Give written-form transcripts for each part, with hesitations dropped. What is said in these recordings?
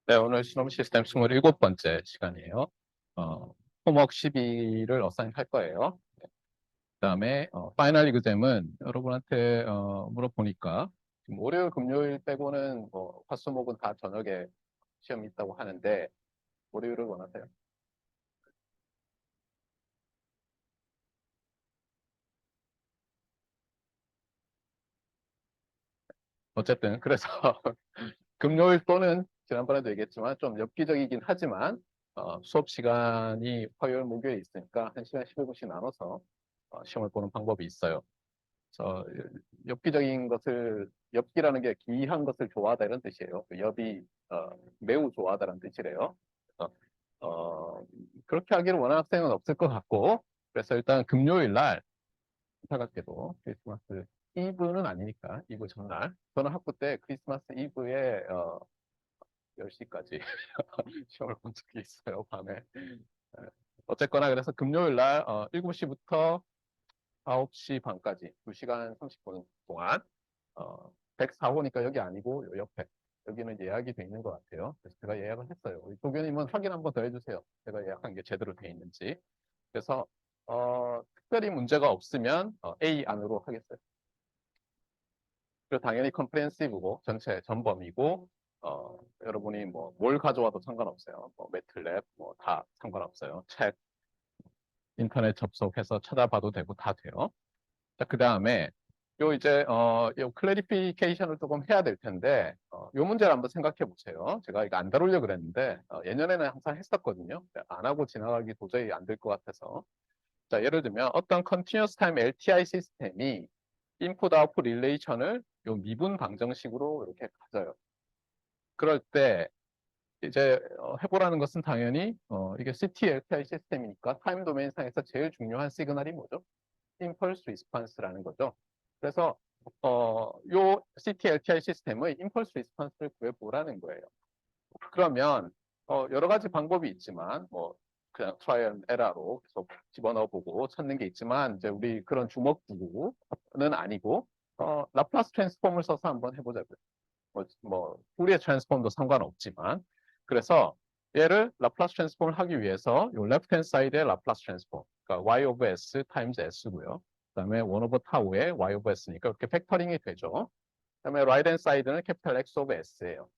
네, 오늘 실험 시스템 27번째 시간이에요. 홈워크 12를 어사인할 거예요. 그다음에 파이널 이그잼은 여러분한테 물어보니까 지금 월요일, 금요일 빼고는 뭐 화수목은 다 저녁에 시험이 있다고 하는데 월요일을 원하세요? 어쨌든 그래서 금요일 또는 지난번에도 얘기했지만 좀 엽기적이긴 하지만 수업 시간이 화요일, 목요일에 있으니까 1시간 15분씩 나눠서 시험을 보는 방법이 있어요. 저 엽기적인 것을 엽기라는 게 기이한 것을 좋아하다 이런 뜻이에요. 그 엽이 매우 좋아하다는 뜻이래요. 그래서 그렇게 하기를 원하는 학생은 없을 것 같고 그래서 일단 금요일 날 안타깝게도 크리스마스 이브는 아니니까 이브 전날 저는 학부 때 크리스마스 이브에 10시까지 시험을 본 적이 있어요. 밤에. 어쨌거나 그래서 금요일 날 7시부터 9시 반까지 2시간 30분 동안 104호니까 여기 아니고 요 옆에 여기는 예약이 돼 있는 것 같아요. 그래서 제가 예약을 했어요. 우리 도교님은 확인 한번 더 해주세요. 제가 예약한 게 제대로 돼 있는지. 그래서 특별히 문제가 없으면 A 안으로 하겠어요. 그리고 당연히 컴프레hen시브고 전체 전범이고 여러분이 뭐 뭘 가져와도 상관없어요. 뭐 매틀랩 뭐 다 상관없어요. 책 인터넷 접속해서 찾아봐도 되고 다 돼요. 자, 그 다음에 요 이제 요 클래리피케이션을 조금 해야 될 텐데 요 문제를 한번 생각해 보세요. 제가 이거 안 다루려 그랬는데 예년에는 항상 했었거든요. 안 하고 지나가기 도저히 안 될 것 같아서. 자, 예를 들면 어떤 Continuous Time LTI 시스템이 인풋 아웃풋 릴레이션을 요 미분 방정식으로 이렇게 가져요. 그럴 때 이제 해보라는 것은 당연히 이게 CT LTI 시스템이니까 타임 도메인상에서 제일 중요한 시그널이 뭐죠? 임펄스 리스판스라는 거죠. 그래서 요 CT-LTI 시스템의 임펄스 리스판스를 구해보라는 거예요. 그러면 여러 가지 방법이 있지만 뭐 그냥 트라이얼 에러로 계속 집어넣어 보고 찾는 게 있지만 이제 우리 그런 주먹구구는 아니고 라플라스 트랜스폼을 써서 한번 해보자고요. 후리에 트랜스폼도 상관없지만 그래서 얘를 라플라스 트랜스폼을 하기 위해서 요 레프트 핸드 사이드의 라플라스 트랜스폼 그러니까 y over s 타임즈 s고요. 그다음에 1 over 타우의 y over s니까 이렇게 팩터링이 되죠. 그다음에 right hand side는 캐피탈 x over s예요.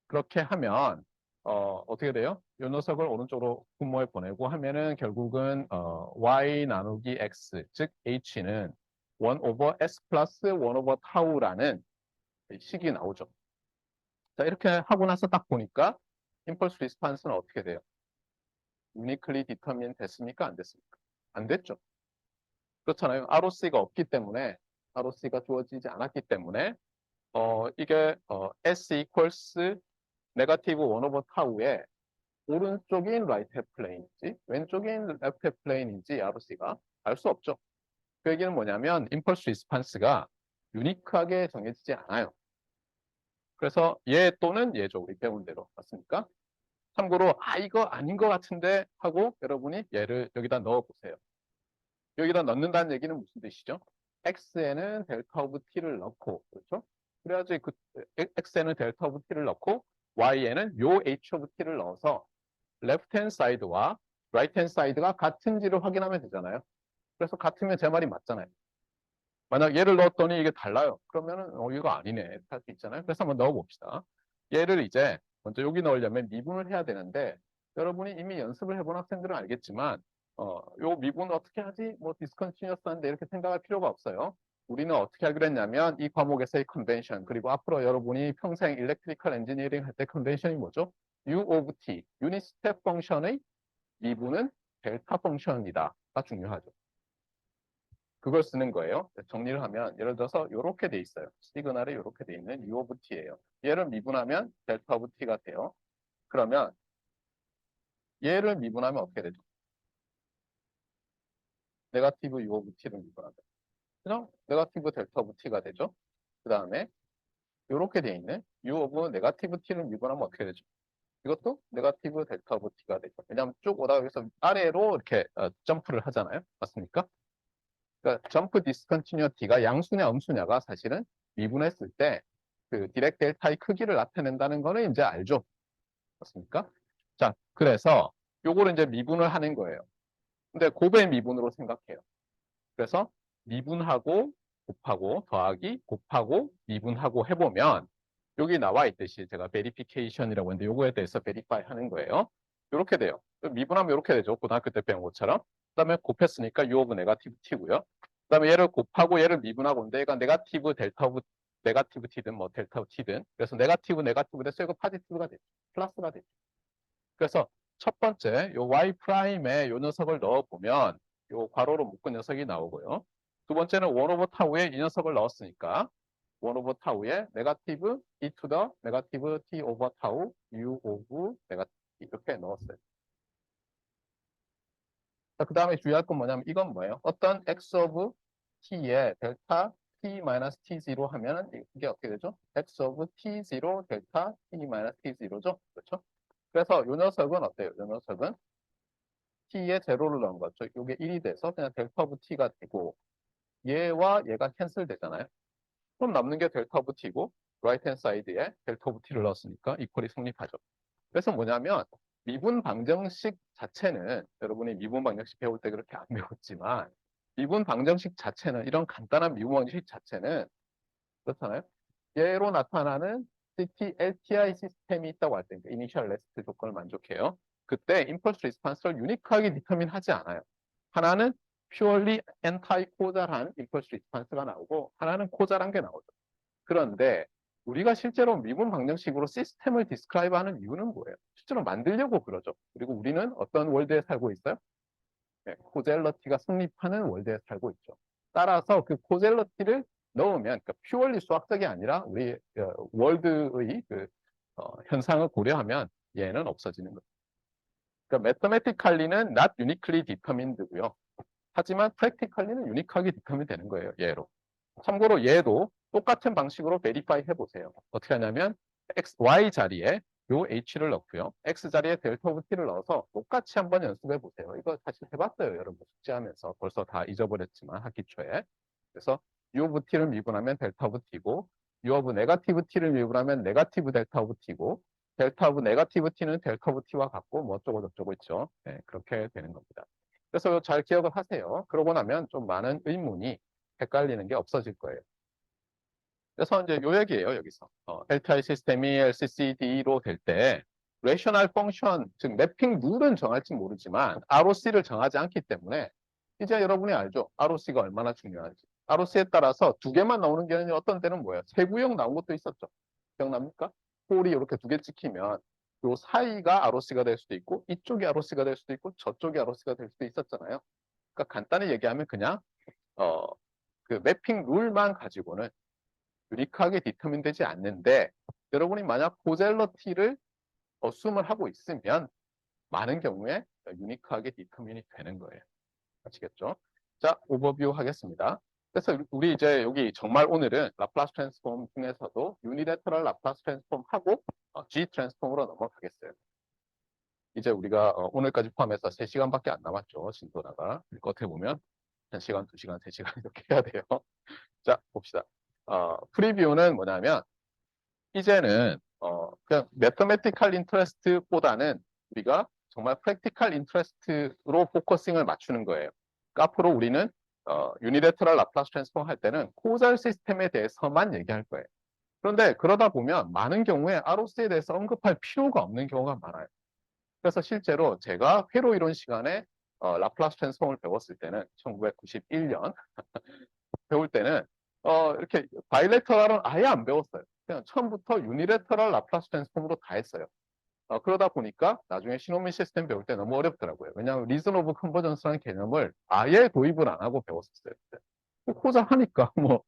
그렇게 하면 어떻게 돼요? 이 녀석을 오른쪽으로 분모에 보내고 하면은 결국은 y 나누기 x 즉 h는 1 over s 플러스 1 over 타우라는 식이 나오죠. 자, 이렇게 하고 나서 딱 보니까 임펄스 리스판스는 어떻게 돼요? 유니클리 디터민 됐습니까? 안 됐습니까? 안 됐죠. 그렇잖아요. ROC가 없기 때문에 ROC가 주어지지 않았기 때문에 이게 S equals 네거티브 1 over 타우에 오른쪽인 라이트 플레인인지 왼쪽인 레프트 플레인인지 ROC가 알 수 없죠. 그 얘기는 뭐냐면 임펄스 리스판스가 유니크하게 정해지지 않아요. 그래서 얘 또는 얘죠. 우리 배운 대로. 맞습니까? 참고로 이거 아닌 것 같은데 하고 여러분이 얘를 여기다 넣어 보세요. 여기다 넣는다는 얘기는 무슨 뜻이죠? x에는 델타 오브 t를 넣고 그렇죠? 그래야지 그 x에는 델타 오브 t를 넣고 y에는 요 h 오브 t를 넣어서 레프트 핸드 사이드와 라이트 핸드 사이드가 같은지를 확인하면 되잖아요. 그래서 같으면 제 말이 맞잖아요. 만약 얘를 넣었더니 이게 달라요. 그러면은 이거 아니네. 이렇게 할 수 있잖아요. 그래서 한번 넣어봅시다. 얘를 이제 먼저 여기 넣으려면 미분을 해야 되는데 여러분이 이미 연습을 해본 학생들은 알겠지만 요 미분 어떻게 하지? 뭐 디스컨티뉴어스한데 이렇게 생각할 필요가 없어요. 우리는 어떻게 하기로 했냐면 이 과목에서의 컨벤션 그리고 앞으로 여러분이 평생 일렉트리컬 엔지니어링 할 때 컨벤션이 뭐죠? U of T, 유닛 스텝 펑션의 미분은 델타 펑션이다가 중요하죠. 그걸 쓰는 거예요. 정리를 하면 예를 들어서 이렇게 돼 있어요. 시그널이 이렇게 돼 있는 U of T예요. 얘를 미분하면 델타 오브 T가 돼요. 그러면 얘를 미분하면 어떻게 되죠? 네가티브 U of T를 미분하면 그죠? 네가티브 델타 오브 T가 되죠. 그 다음에 이렇게 돼 있는 U of 네가티브 T를 미분하면 어떻게 되죠? 이것도 네가티브 델타 오브 T가 되죠. 왜냐하면 쭉 오다가 여기서 아래로 이렇게 점프를 하잖아요. 맞습니까? 그러니까 점프 디스컨티뉴어티가 양수냐 음수냐가 사실은 미분했을 때 그 디렉 델타의 크기를 나타낸다는 거는 이제 알죠. 맞습니까? 자, 그래서 요거를 이제 미분을 하는 거예요. 근데 곱의 미분으로 생각해요. 그래서 미분하고 곱하고 더하기 곱하고 미분하고 해보면 여기 나와 있듯이 제가 베리피케이션이라고 했는데 요거에 대해서 베리파이 하는 거예요. 이렇게 돼요. 미분하면 이렇게 되죠. 고등학교 때 배운 것처럼. 그다음에 곱했으니까 U 오브 네가티브 T고요. 그다음에 얘를 곱하고 얘를 미분하고 있는데 얘가 네가티브 델타 오브 네가티브 T든 뭐 델타 오브 T든 그래서 네가티브 돼서 이거 파지티브가 되죠. 플러스가 되죠. 그래서 첫 번째 요 y 프라임에 요 녀석을 넣어보면 요 괄호로 묶은 녀석이 나오고요. 두 번째는 원 오버 타우에 이 녀석을 넣었으니까 원 오버 타우에 네가티브 e to the 네가티브 t 오버 타우 u 오브 네가티브 이렇게 넣었어요. 그 다음에 주의할 건 뭐냐면 이건 뭐예요? 어떤 x 오브 t에 델타 t 마이너스 t0 하면은 이게 어떻게 되죠? x 오브 t0 델타 t 마이너스 t0죠? 그렇죠? 그래서 요 녀석은 어때요? 요 녀석은 t에 제로를 넣은 거죠. 이게 1이 돼서 그냥 델타 오브 t가 되고 얘와 얘가 캔슬 되잖아요. 그럼 남는 게 델타 오브 t고 라이트 핸드 사이드에 델타 오브 t를 넣었으니까 이퀄이 성립하죠. 그래서 뭐냐면 미분 방정식 자체는 여러분이 미분 방정식 배울 때 그렇게 안 배웠지만 미분 방정식 자체는 이런 간단한 미분 방정식 자체는 그렇잖아요. 얘로 나타나는 CT, LTI 시스템이 있다고 할 때, 이니셜 레스트 조건을 만족해요. 그때 임펄스 리스판스를 유니크하게 디터민 하지 않아요. 하나는 purely anti-causal 임펄스 리스판스가 나오고 하나는 causal 게 나오죠. 그런데 우리가 실제로 미분 방정식으로 시스템을 디스크라이브 하는 이유는 뭐예요? 실제로 만들려고 그러죠. 그리고 우리는 어떤 월드에 살고 있어요? 네, 코젤러티가 성립하는 월드에 살고 있죠. 따라서 그 코젤러티를 넣으면, 그러니까 퓨얼리 수학적이 아니라 우리 월드의 그 현상을 고려하면 얘는 없어지는 거죠. 그러니까 mathematically는 not uniquely determined고요. 하지만 practically는 유니크하게 디터민 되는 거예요. 얘로. 참고로 얘도 똑같은 방식으로 베리파이 해보세요. 어떻게 하냐면 x, y 자리에 요 h를 넣고요. x 자리에 델타 오브 t를 넣어서 똑같이 한번 연습해 보세요. 이거 사실 해봤어요. 여러분 숙제하면서. 벌써 다 잊어버렸지만 학기 초에. 그래서 u 오브 t를 미분하면 델타 오브 t고 u 오브 네가티브 t를 미분하면 네가티브 델타 오브 t고 델타 오브 네가티브 t는 델타 오브 t와 같고 뭐 어쩌고 저쩌고 있죠. 네, 그렇게 되는 겁니다. 그래서 잘 기억을 하세요. 그러고 나면 좀 많은 의문이 헷갈리는 게 없어질 거예요. 그래서 이제 요 얘기예요, 여기서. LTI 시스템이 LCCD로 될 때, 레이셔널 펑션, 즉 매핑 룰은 정할지 모르지만 ROC를 정하지 않기 때문에 이제 여러분이 알죠. ROC가 얼마나 중요한지. ROC에 따라서 두 개만 나오는 게 아니라 어떤 때는 뭐예요? 세 구역 나온 것도 있었죠. 기억납니까? 홀이 이렇게 두 개 찍히면 요 사이가 ROC가 될 수도 있고 이쪽이 ROC가 될 수도 있고 저쪽이 ROC가 될 수도 있었잖아요. 그러니까 간단히 얘기하면 그냥 어, 그 매핑 룰만 가지고는 유니크하게 디터민 되지 않는데 여러분이 만약 고젤러티를 어숨을 하고 있으면 많은 경우에 유니크하게 디터민이 되는 거예요. 아시겠죠? 자, 오버뷰 하겠습니다. 그래서 우리 이제 여기 정말 오늘은 라플라스 트랜스폼 중에서도 유니레터럴 라플라스 트랜스폼 하고 G 트랜스폼으로 넘어가겠어요. 이제 우리가 오늘까지 포함해서 3시간밖에 안 남았죠. 진도라가. 어떻게 보면 1시간, 2시간, 3시간 이렇게 해야 돼요. 자, 봅시다. 프리뷰는 뭐냐면 이제는 그냥 매터매티컬 인터레스트보다는 우리가 정말 프랙티컬 인터레스트로 포커싱을 맞추는 거예요. 그러니까 앞으로 우리는 유니레터럴 라플라스 트랜스폼 할 때는 코잘 시스템에 대해서만 얘기할 거예요. 그런데 그러다 보면 많은 경우에 ROC에 대해서 언급할 필요가 없는 경우가 많아요. 그래서 실제로 제가 회로 이론 시간에 라플라스 트랜스폼을 배웠을 때는 1991년 배울 때는 이렇게 바이레터럴은 아예 안 배웠어요. 그냥 처음부터 유니레터럴 라플라스 트랜스폼으로 다 했어요. 그러다 보니까 나중에 시노미 시스템 배울 때 너무 어렵더라고요. 왜냐하면 리즌 오브 컨버전스라는 개념을 아예 도입을 안 하고 배웠었어요. 호자 하니까 뭐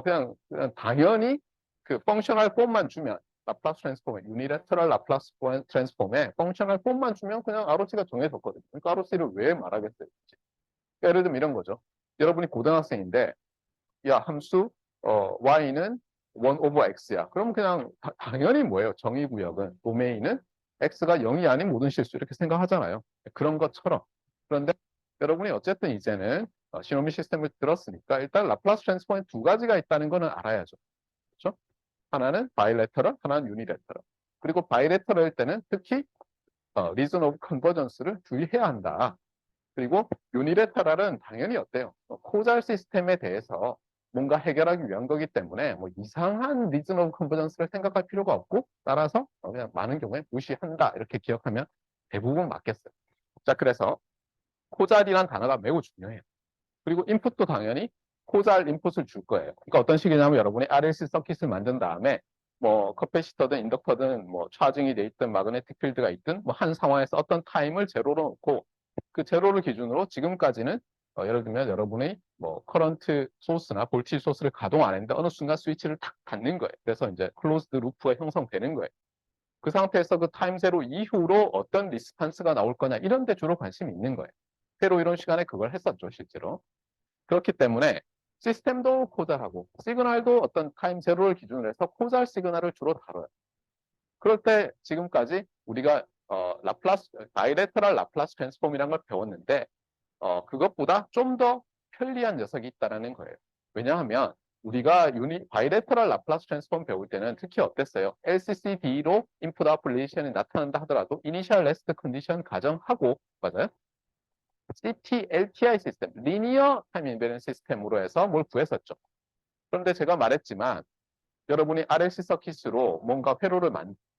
그냥 당연히 그 펑셔널 폼만 주면 라플라스 트랜스폼에 유니레터럴 라플라스 트랜스폼에 펑셔널 폼만 주면 그냥 ROC가 정해졌거든요. 그러니까 ROC를 왜 말하겠어요? 그러니까 예를 들면 이런 거죠. 여러분이 고등학생인데 야 함수 y는 1 오버 x야. 그럼 그냥 당연히 뭐예요? 정의구역은 도메인은 x가 0이 아닌 모든 실수 이렇게 생각하잖아요. 그런 것처럼. 그런데 여러분이 어쨌든 이제는 시노미 시스템을 들었으니까 일단 라플라스 트랜스폼이 두 가지가 있다는 거는 알아야죠. 그렇죠? 하나는 바이레터럴, 하나는 유니레터럴. 그리고 바이레터럴 때는 특히 리전 오브 컨버전스를 주의해야 한다. 그리고 유니레터럴은 당연히 어때요? 코잘 시스템에 대해서 뭔가 해결하기 위한 거기 때문에 뭐 이상한 리전 오브 컨버전스를 생각할 필요가 없고 따라서 그냥 많은 경우에 무시한다. 이렇게 기억하면 대부분 맞겠어요. 자, 그래서 코잘이란 단어가 매우 중요해요. 그리고 인풋도 당연히 코잘 인풋을 줄 거예요. 그러니까 어떤 식이냐면 여러분이 RLC 서킷을 만든 다음에 뭐 커패시터든 인덕터든 뭐 차징이 돼 있든 마그네틱 필드가 있든 뭐 한 상황에서 어떤 타임을 제로로 놓고 그 제로를 기준으로 지금까지는 예를 들면 여러분이 뭐 커런트 소스나 볼티지 소스를 가동 안 했는데 어느 순간 스위치를 탁 닫는 거예요. 그래서 이제 클로즈드 루프가 형성되는 거예요. 그 상태에서 그 타임 제로 이후로 어떤 리스판스가 나올 거냐 이런 데 주로 관심이 있는 거예요. 새로 이런 시간에 그걸 했었죠, 실제로. 그렇기 때문에 시스템도 코잘하고 시그널도 어떤 타임 제로를 기준으로 해서 코잘 시그널을 주로 다뤄요. 그럴 때 지금까지 우리가 라플라스 바이레터럴 라플라스 트랜스폼이라는 걸 배웠는데 그것보다 좀 더 편리한 녀석이 있다는 거예요. 왜냐하면 우리가 바이레터럴 라플라스 트랜스폼 배울 때는 특히 어땠어요? LCCD로 인풋 아웃풋 리레이션이 나타난다 하더라도 이니셜 레스트 컨디션 가정하고 맞아요? CT, LTI 시스템, 리니어 타임 인베런스 시스템으로 해서 뭘 구했었죠. 그런데 제가 말했지만 여러분이 RLC 서킷으로 뭔가 회로를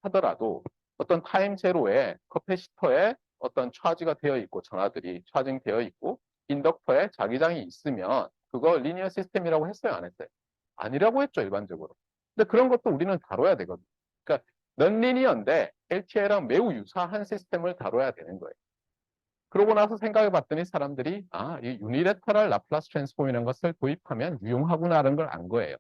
하더라도 어떤 타임 제로에 커패시터에 어떤 차지가 되어 있고 전하들이 차징 되어 있고 인덕터에 자기장이 있으면 그거 리니어 시스템이라고 했어요, 안 했어요? 아니라고 했죠, 일반적으로. 근데 그런 것도 우리는 다뤄야 되거든요. 그러니까 넌 리니어인데 LTI랑 매우 유사한 시스템을 다뤄야 되는 거예요. 그러고 나서 생각해 봤더니 사람들이 이 유니레터럴 라플라스 트랜스폼이라는 것을 도입하면 유용하구나라는 걸 안 거예요.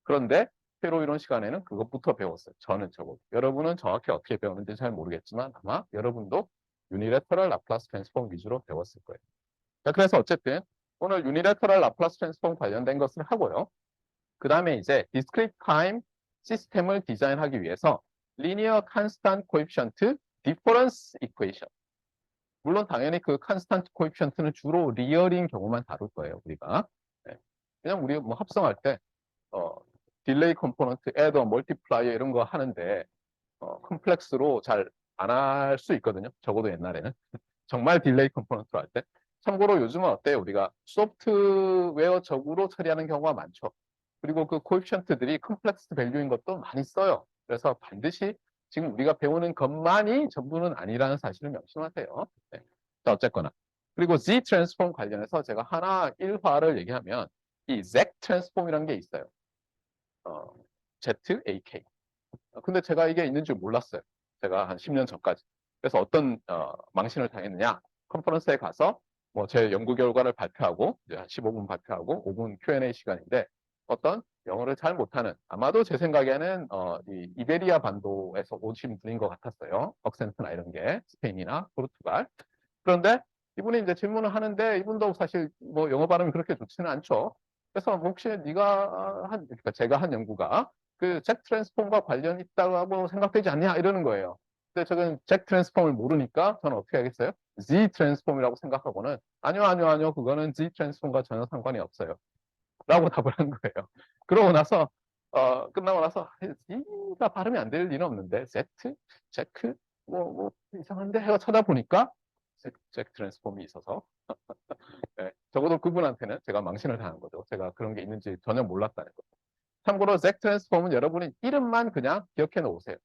그런데 새로 이론 시간에는 그것부터 배웠어요. 저는 적어도. 여러분은 정확히 어떻게 배웠는지 잘 모르겠지만 아마 여러분도 유니레터럴 라플라스 트랜스폼 위주로 배웠을 거예요. 자, 그래서 어쨌든 오늘 유니레터럴 라플라스 트랜스폼 관련된 것을 하고요. 그 다음에 이제 디스크리트 타임 시스템을 디자인하기 위해서 리니어 컨스탄트 코에피션트 디퍼런스 이퀘이션 물론 당연히 그 컨스탄트 코에피션트는 주로 리얼인 경우만 다룰 거예요, 우리가. 네. 그냥 우리 뭐 합성할 때 딜레이 컴포넌트, 애더, 멀티플라이어 이런 거 하는데 컴플렉스로 잘 안 할 수 있거든요. 적어도 옛날에는. 정말 딜레이 컴포넌트로 할 때. 참고로 요즘은 어때요? 우리가 소프트웨어적으로 처리하는 경우가 많죠. 그리고 그 코에피션트들이 컴플렉스 밸류인 것도 많이 써요. 그래서 반드시 지금 우리가 배우는 것만이 전부는 아니라는 사실을 명심하세요. 네. 자, 어쨌거나. 그리고 Z 트랜스폼 관련해서 제가 하나 1화를 얘기하면 이 Z 트랜스폼이라는 게 있어요. ZAK. 근데 제가 이게 있는 줄 몰랐어요. 제가 한 10년 전까지. 그래서 어떤 망신을 당했느냐. 컨퍼런스에 가서 뭐 제 연구 결과를 발표하고 이제 한 15분 발표하고 5분 Q&A 시간인데 어떤 영어를 잘 못하는 아마도 제 생각에는 이 이베리아 반도에서 오신 분인 것 같았어요. 억센트나 이런 게 스페인이나 포르투갈. 그런데 이분이 이제 질문을 하는데 이분도 사실 뭐 영어 발음이 그렇게 좋지는 않죠. 그래서 뭐 혹시 네가 그러니까 제가 한 연구가 그 잭 트랜스폼과 관련 있다고 생각되지 않냐 이러는 거예요. 근데 저는 잭 트랜스폼을 모르니까 저는 어떻게 하겠어요? Z 트랜스폼이라고 생각하고는 아니요 그거는 Z 트랜스폼과 전혀 상관이 없어요. 라고 답을 한 거예요. 그러고 나서 끝나고 나서 Z가 발음이 안 될 리는 없는데 Z? 제크? 뭐 이상한데 해가 쳐다보니까 잭 트랜스폼이 있어서 네, 적어도 그분한테는 제가 망신을 당한 거죠. 제가 그런 게 있는지 전혀 몰랐다는 거. 참고로 잭 트랜스폼은 여러분이 이름만 그냥 기억해 놓으세요.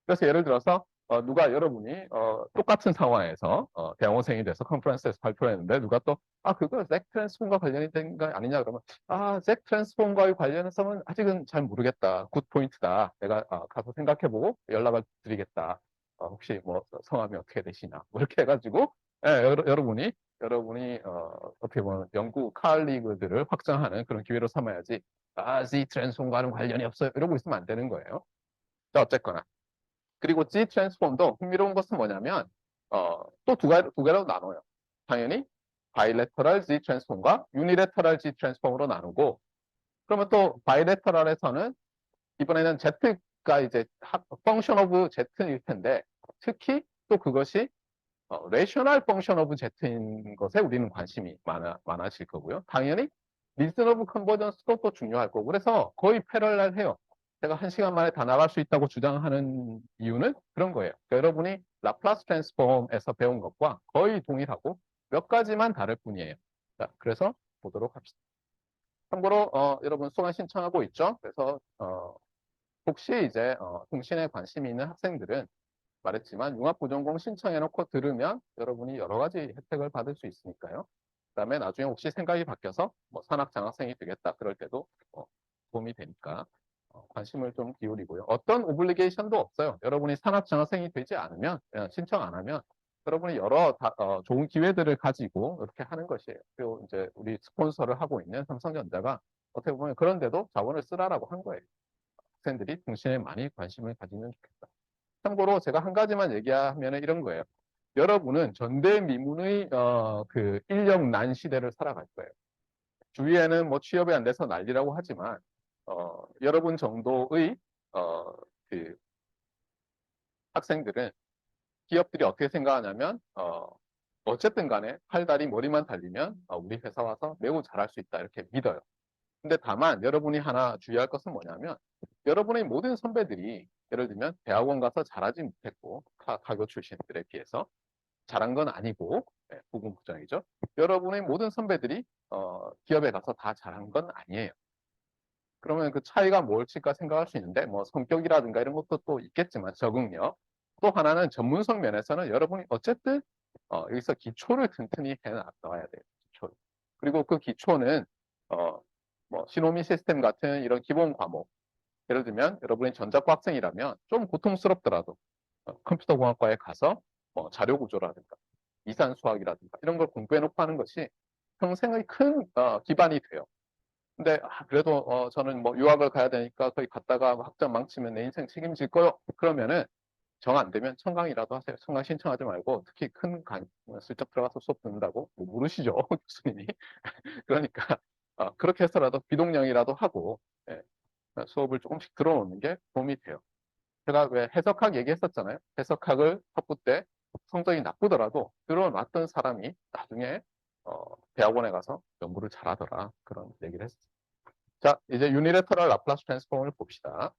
그래서 예를 들어서 누가 여러분이 똑같은 상황에서 대학원생이 돼서 컨퍼런스에서 발표를 했는데 누가 또 그거 잭 트랜스폼과 관련이 된 거 아니냐 그러면 잭 트랜스폼과의 관련성은 아직은 잘 모르겠다. 굿 포인트다. 내가 가서 생각해보고 연락을 드리겠다. 혹시 뭐 성함이 어떻게 되시나 뭐 이렇게 해가지고 여러분이 어떻게 보면 연구 칼리그들을 확장하는 그런 기회로 삼아야지 Z 트랜스폼과는 관련이 없어요. 이러고 있으면 안 되는 거예요. 자, 어쨌거나. 그리고 Z 트랜스폼도 흥미로운 것은 뭐냐면 또 두 개로 나눠요. 당연히 바이레터럴 Z 트랜스폼과 유니레터럴 Z 트랜스폼으로 나누고 그러면 또 바이레터럴에서는 이번에는 Z가 이제 펑션 오브 Z일 텐데 특히 또 그것이 레셔널 펑션 오브 Z인 것에 우리는 관심이 많아질 거고요. 당연히 리즈너블 컨버전스도 또 중요할 거고 그래서 거의 패럴렐 해요. 제가 1시간 만에 다 나갈 수 있다고 주장하는 이유는 그런 거예요. 그러니까 여러분이 라플라스 트랜스폼에서 배운 것과 거의 동일하고 몇 가지만 다를 뿐이에요. 자, 그래서 보도록 합시다. 참고로 여러분 수강 신청하고 있죠? 그래서 혹시 이제 통신에 관심이 있는 학생들은 말했지만 융합부전공 신청해놓고 들으면 여러분이 여러 가지 혜택을 받을 수 있으니까요. 그다음에 나중에 혹시 생각이 바뀌어서 뭐 산학장학생이 되겠다 그럴 때도 도움이 되니까 관심을 좀 기울이고요. 어떤 오블리게이션도 없어요. 여러분이 산학장학생이 되지 않으면 신청 안 하면 여러분이 여러 좋은 기회들을 가지고 이렇게 하는 것이에요. 그리고 이제 우리 스폰서를 하고 있는 삼성전자가 어떻게 보면 그런데도 자원을 쓰라라고 한 거예요. 학생들이 통신에 많이 관심을 가지면 좋겠다. 참고로 제가 한 가지만 얘기하면 이런 거예요. 여러분은 전대미문의 그 인력난 시대를 살아갈 거예요. 주위에는 뭐 취업이 안 돼서 난리라고 하지만 여러분 정도의 그 학생들은 기업들이 어떻게 생각하냐면 어쨌든 간에 팔다리 머리만 달리면 우리 회사 와서 매우 잘할 수 있다 이렇게 믿어요. 근데 다만 여러분이 하나 주의할 것은 뭐냐면 여러분의 모든 선배들이 예를 들면 대학원 가서 잘하지 못했고 가교 출신들에 비해서 잘한 건 아니고 부분부정이죠. 여러분의 모든 선배들이 기업에 가서 다 잘한 건 아니에요. 그러면 그 차이가 뭘까 생각할 수 있는데 뭐 성격이라든가 이런 것도 또 있겠지만 적응력 또 하나는 전문성 면에서는 여러분이 어쨌든 여기서 기초를 튼튼히 해놔야 돼요. 기초를. 그리고 그 기초는 뭐 시노미 시스템 같은 이런 기본 과목 예를 들면 여러분이 전자과 학생이라면 좀 고통스럽더라도 컴퓨터 공학과에 가서 자료 구조라든가 이산 수학이라든가 이런 걸 공부해 놓고 하는 것이 평생의 큰 기반이 돼요. 근데 그래도 저는 뭐 유학을 가야 되니까 거기 갔다가 학점 망치면 내 인생 책임질 거요. 그러면은 정 안 되면 청강이라도 하세요. 청강 신청하지 말고 특히 큰 슬쩍 들어가서 수업 듣는다고 뭐 모르시죠 교수님이. 그러니까 그렇게 해서라도 비동령이라도 하고 수업을 조금씩 들어오는 게 도움이 돼요. 제가 왜 해석학 얘기했었잖아요. 해석학을 학부 때 성적이 나쁘더라도 들어놨던 사람이 나중에 대학원에 가서 연구를 잘하더라. 그런 얘기를 했어요. 자, 이제 유니레터럴 라플라스 트랜스폼을 봅시다.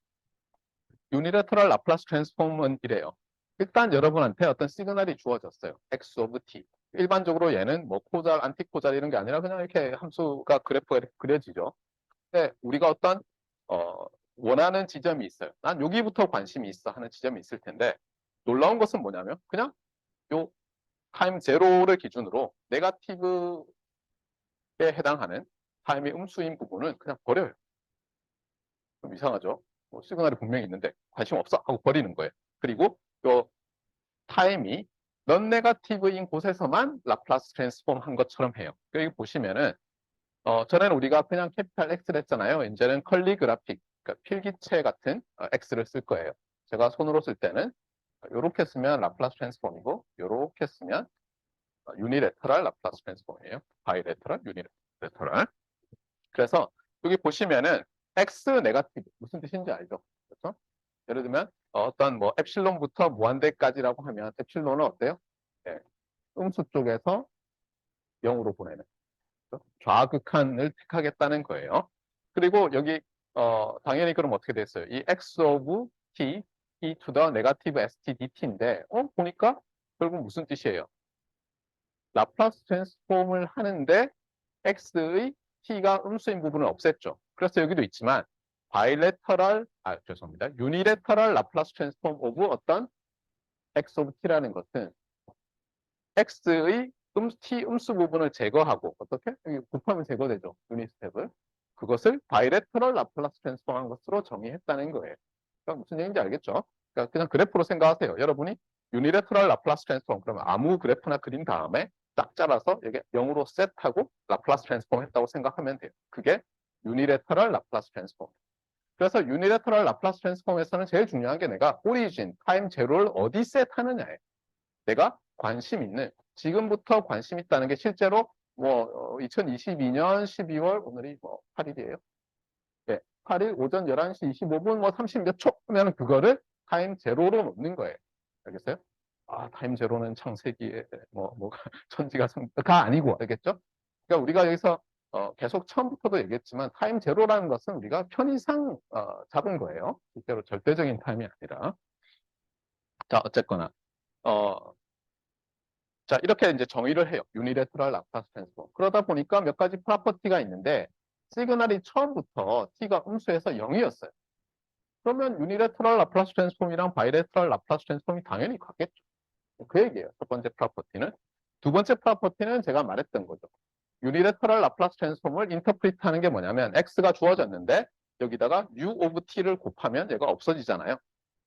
유니레터럴 라플라스 트랜스폼은 이래요. 일단 여러분한테 어떤 시그널이 주어졌어요. x of t. 일반적으로 얘는 뭐 코잘, 안티코잘 이런 게 아니라 그냥 이렇게 함수가 그래프가 그려지죠. 근데 우리가 어떤 원하는 지점이 있어요. 난 여기부터 관심이 있어 하는 지점이 있을 텐데 놀라운 것은 뭐냐면 그냥 요 타임 제로를 기준으로 네거티브에 해당하는 타임의 음수인 부분은 그냥 버려요. 좀 이상하죠? 뭐 시그널이 분명히 있는데 관심 없어 하고 버리는 거예요. 그리고 요 타임이 넌 네거티브인 곳에서만 라플라스 트랜스폼 한 것처럼 해요. 여기 보시면은 전에는 우리가 그냥 캐피탈 X를 했잖아요. 이제는 컬리 그래픽, 그러니까 필기체 같은 X를 쓸 거예요. 제가 손으로 쓸 때는 이렇게 쓰면 라플라스 트랜스폼이고 이렇게 쓰면 유니레터럴 라플라스 트랜스폼이에요. 바이레터럴, 유니레터럴. 그래서 여기 보시면은 X 네거티브 무슨 뜻인지 알죠? 그렇죠? 예를 들면 어떤 뭐 엡실론부터 무한대까지라고 하면 엡실론은 어때요? 네, 음수 쪽에서 0으로 보내는 좌극한을 택하겠다는 거예요. 그리고 여기 당연히 그럼 어떻게 됐어요? 이 x of t, e to the negative st dt인데 보니까 결국 무슨 뜻이에요? 라플라스 트랜스폼을 하는데 x의 t가 음수인 부분을 없앴죠. 그래서 여기도 있지만 바이레터럴, 죄송합니다. 유니레터럴 라플라스 트랜스폼 오브 어떤 x of t라는 것은 x의 t 음수 부분을 제거하고 어떻게? 여기 곱하면 제거되죠. 유닛 스텝을. 그것을 바이레터럴 라플라스 트랜스폼한 것으로 정의했다는 거예요. 그러니까 무슨 얘기인지 알겠죠? 그러니까 그냥 그래프로 생각하세요. 여러분이 유니레터럴 라플라스 트랜스폼 그러면 아무 그래프나 그린 다음에 딱 잘라서 이게 0으로 셋하고 라플라스 트랜스폼 했다고 생각하면 돼요. 그게 유니레터럴 라플라스 트랜스폼. 그래서 유니레터럴 라플라스 트랜스폼에서는 제일 중요한 게 내가 오리진, 타임 제로를 어디 셋하느냐예요. 내가 관심 있는 지금부터 관심 있다는 게 실제로 뭐 2022년 12월 오늘이 뭐 8일이에요. 네, 8일 오전 11시 25분 뭐 30 몇 초 하면 그거를 타임 제로로 놓는 거예요. 알겠어요? 타임 제로는 창세기에 뭐가 천지가 성가 아니고 알겠죠? 그러니까 우리가 여기서 계속 처음부터도 얘기했지만 타임 제로라는 것은 우리가 편의상 잡은 거예요. 실제로 절대적인 타임이 아니라. 자, 어쨌거나 자, 이렇게 이제 정의를 해요. 유니래터럴 라플라스 트랜스폼. 그러다 보니까 몇 가지 프로퍼티가 있는데 시그널이 처음부터 t가 음수에서 0이었어요. 그러면 유니래터럴 라플라스 트랜스폼이랑 바이래터럴 라플라스 트랜스폼이 당연히 같겠죠. 그 얘기예요. 첫 번째 프로퍼티는. 두 번째 프로퍼티는 제가 말했던 거죠. 유니래터럴 라플라스 트랜스폼을 인터프리트 하는 게 뭐냐면 x가 주어졌는데 여기다가 u of t를 곱하면 얘가 없어지잖아요.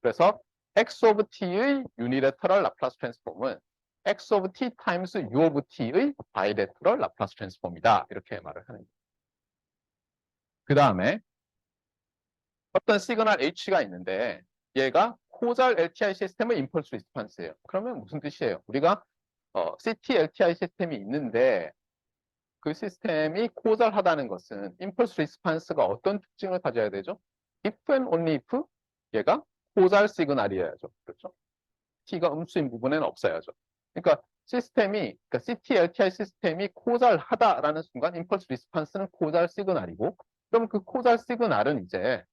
그래서 x of t의 유니래터럴 라플라스 트랜스폼은 x of t times u of t의 바이래터럴 라플라스 트랜스폼이다. 이렇게 말을 하는 거예요. 그 다음에 어떤 시그널 h가 있는데 얘가 코잘 LTI 시스템의 임펄스 리스판스예요. 그러면 무슨 뜻이에요? 우리가 CT LTI 시스템이 있는데 그 시스템이 코잘하다는 것은 임펄스 리스판스가 어떤 특징을 가져야 되죠? if and only if 얘가 코잘 시그널이어야죠. 그렇죠? t가 음수인 부분에는 없어야죠. 그러니까 시스템이, 그러니까 CT LTI 시스템이 코잘하다라는 순간 임펄스 리스판스는 코잘 시그널이고, 그럼 그 코잘 시그널은 이제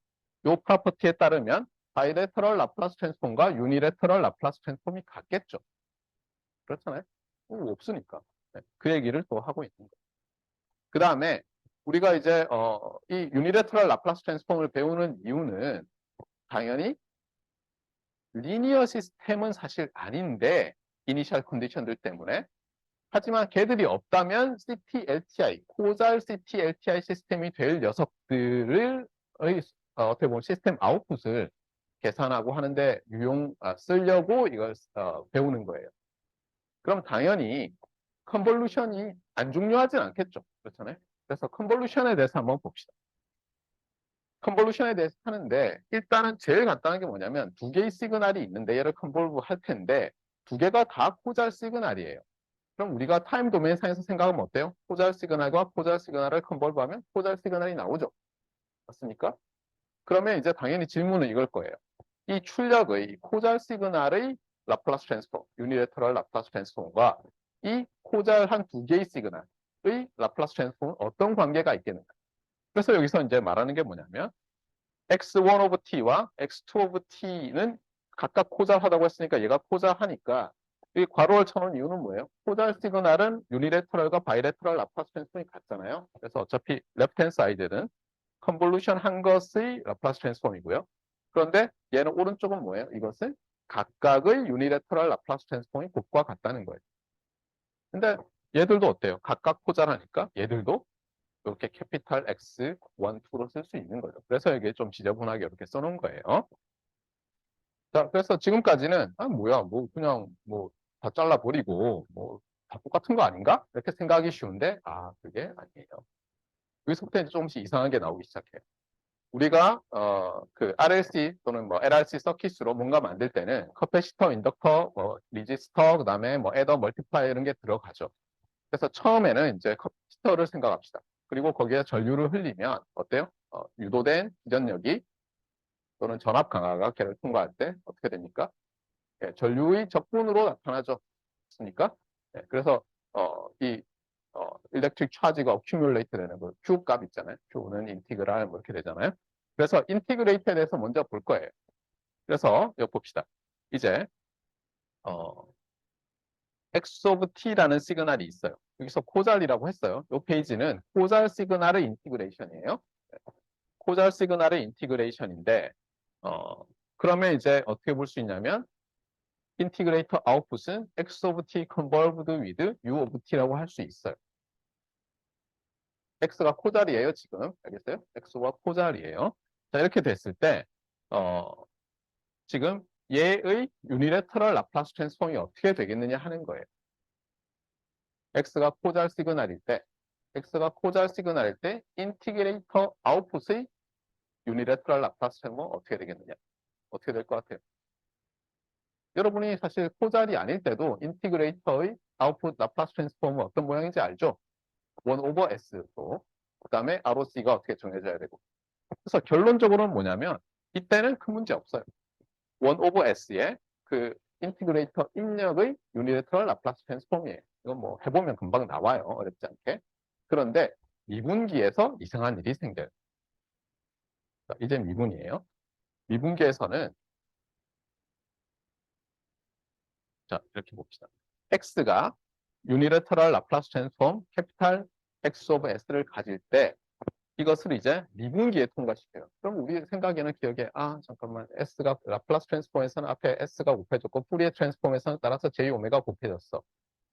요 프로퍼티에 따르면 바이래터럴 라플라스 트랜스폼과 유니래터럴 라플라스 트랜스폼이 같겠죠. 그렇잖아요. 없으니까. 네, 그 얘기를 또 하고 있는 거예요. 그 다음에 우리가 이제 이 유니래터럴 라플라스 트랜스폼을 배우는 이유는 당연히 리니어 시스템은 사실 아닌데 이니셜 컨디션들 때문에 하지만 걔들이 없다면 CT-LTI, 코잘 CT-LTI 시스템이 될 녀석들을 어떻게 보면 시스템 아웃풋을 계산하고 하는데 쓰려고 이걸 배우는 거예요. 그럼 당연히 컨볼루션이 안 중요하진 않겠죠. 그렇잖아요. 그래서 컨볼루션에 대해서 한번 봅시다. 컨볼루션에 대해서 하는데 일단은 제일 간단한 게 뭐냐면 두 개의 시그널이 있는데 얘를 컨볼브 할 텐데 두 개가 다 코잘 시그널이에요. 그럼 우리가 타임 도메인 상에서 생각하면 어때요? 코잘 시그널과 코잘 시그널을 컨볼브하면 코잘 시그널이 나오죠. 맞습니까? 그러면 이제 당연히 질문은 이걸 거예요. 이 출력의 코잘 시그널의 라플라스 트랜스폼, 유니래터럴 라플라스 트랜스폼과 이 코잘한 두 개의 시그널의 라플라스 트랜스폼은 어떤 관계가 있겠는가? 그래서 여기서 이제 말하는 게 뭐냐면 x1 of t와 x2 of t는 각각 코잘하다고 했으니까 얘가 코잘하니까 이 괄호를 쳐놓은 이유는 뭐예요? 코잘 시그널은 유니래터럴과 바이래터럴 라플라스 트랜스폼이 같잖아요. 그래서 어차피 레프트 핸드 사이드는 컨볼루션 한 것의 라플라스 트랜스폼이고요. 그런데 얘는 오른쪽은 뭐예요? 이것은 각각의 유니래터럴 라플라스 트랜스폼이 곱과 같다는 거예요. 근데 얘들도 어때요? 각각 코잘하니까 얘들도 이렇게 캐피탈 X, 1, 2로 쓸 수 있는 거죠. 그래서 이게 좀 지저분하게 이렇게 써놓은 거예요. 자, 그래서 지금까지는 뭐야, 뭐 그냥 뭐 다 잘라버리고 뭐 다 똑같은 거 아닌가? 이렇게 생각하기 쉬운데 그게 아니에요. 여기서부터 이제 조금씩 이상한 게 나오기 시작해요. 우리가 그 RLC 또는 뭐 LRC 서킷으로 뭔가 만들 때는 커패시터, 인덕터, 뭐 리지스터, 그다음에 뭐 애더, 멀티플라이 이런 게 들어가죠. 그래서 처음에는 이제 커패시터를 생각합시다. 그리고 거기에 전류를 흘리면 어때요? 유도된 기전력이 또는 전압 강화가 걔를 통과할 때 어떻게 됩니까? 예, 전류의 적분으로 나타나죠. 그렇습니까? 예, 그래서 이 일렉트릭 차지가 어큐뮬레이트 되는 거 Q 값 있잖아요. Q는 인티그랄 뭐 이렇게 되잖아요. 그래서 인티그레이트에 대해서 먼저 볼 거예요. 그래서 여기 봅시다. 이제 어, X of T라는 시그널이 있어요. 여기서 코잘이라고 했어요. 이 페이지는 코잘 시그널의 인티그레이션이에요. 코잘 시그널의 인티그레이션인데 그러면 이제 어떻게 볼 수 있냐면 인티그레이터 아웃풋은 X of T convolved with U of T라고 할 수 있어요. X가 코잘이에요, 지금. 알겠어요? X가 코잘이에요. 자, 이렇게 됐을 때, 지금 얘의 유니래터럴 라플라스 트랜스폼이 어떻게 되겠느냐 하는 거예요. X가 코잘 시그널일 때, 인티그레이터 아웃풋의 유니래터럴 라플라스 트랜스폼은 어떻게 되겠느냐? 어떻게 될 것 같아요? 여러분이 사실 코잘이 아닐 때도 인티그레이터의 아웃풋 라플라스 트랜스폼은 어떤 모양인지 알죠? 1 over S로 그 다음에 ROC가 어떻게 정해져야 되고 그래서 결론적으로는 뭐냐면 이때는 큰 문제 없어요. 1 over S의 그 인티그레이터 입력의 유니래터럴 라플라스 트랜스폼이에요. 이건 뭐 해보면 금방 나와요. 어렵지 않게. 그런데 미분기에서 이상한 일이 생겨요. 자, 이제 미분이에요. 미분기에서는 자, 이렇게 봅시다. x가 유니래터럴 라플라스 트랜스폼 캐피탈 X 오브 S를 가질 때 이것을 이제 미분기에 통과시켜요. 그럼 우리 생각에는 기억에 잠깐만 S가 라플라스 트랜스폼에서는 앞에 S가 곱해졌고 푸리에 트랜스폼에서는 따라서 J 오메가 곱해졌어.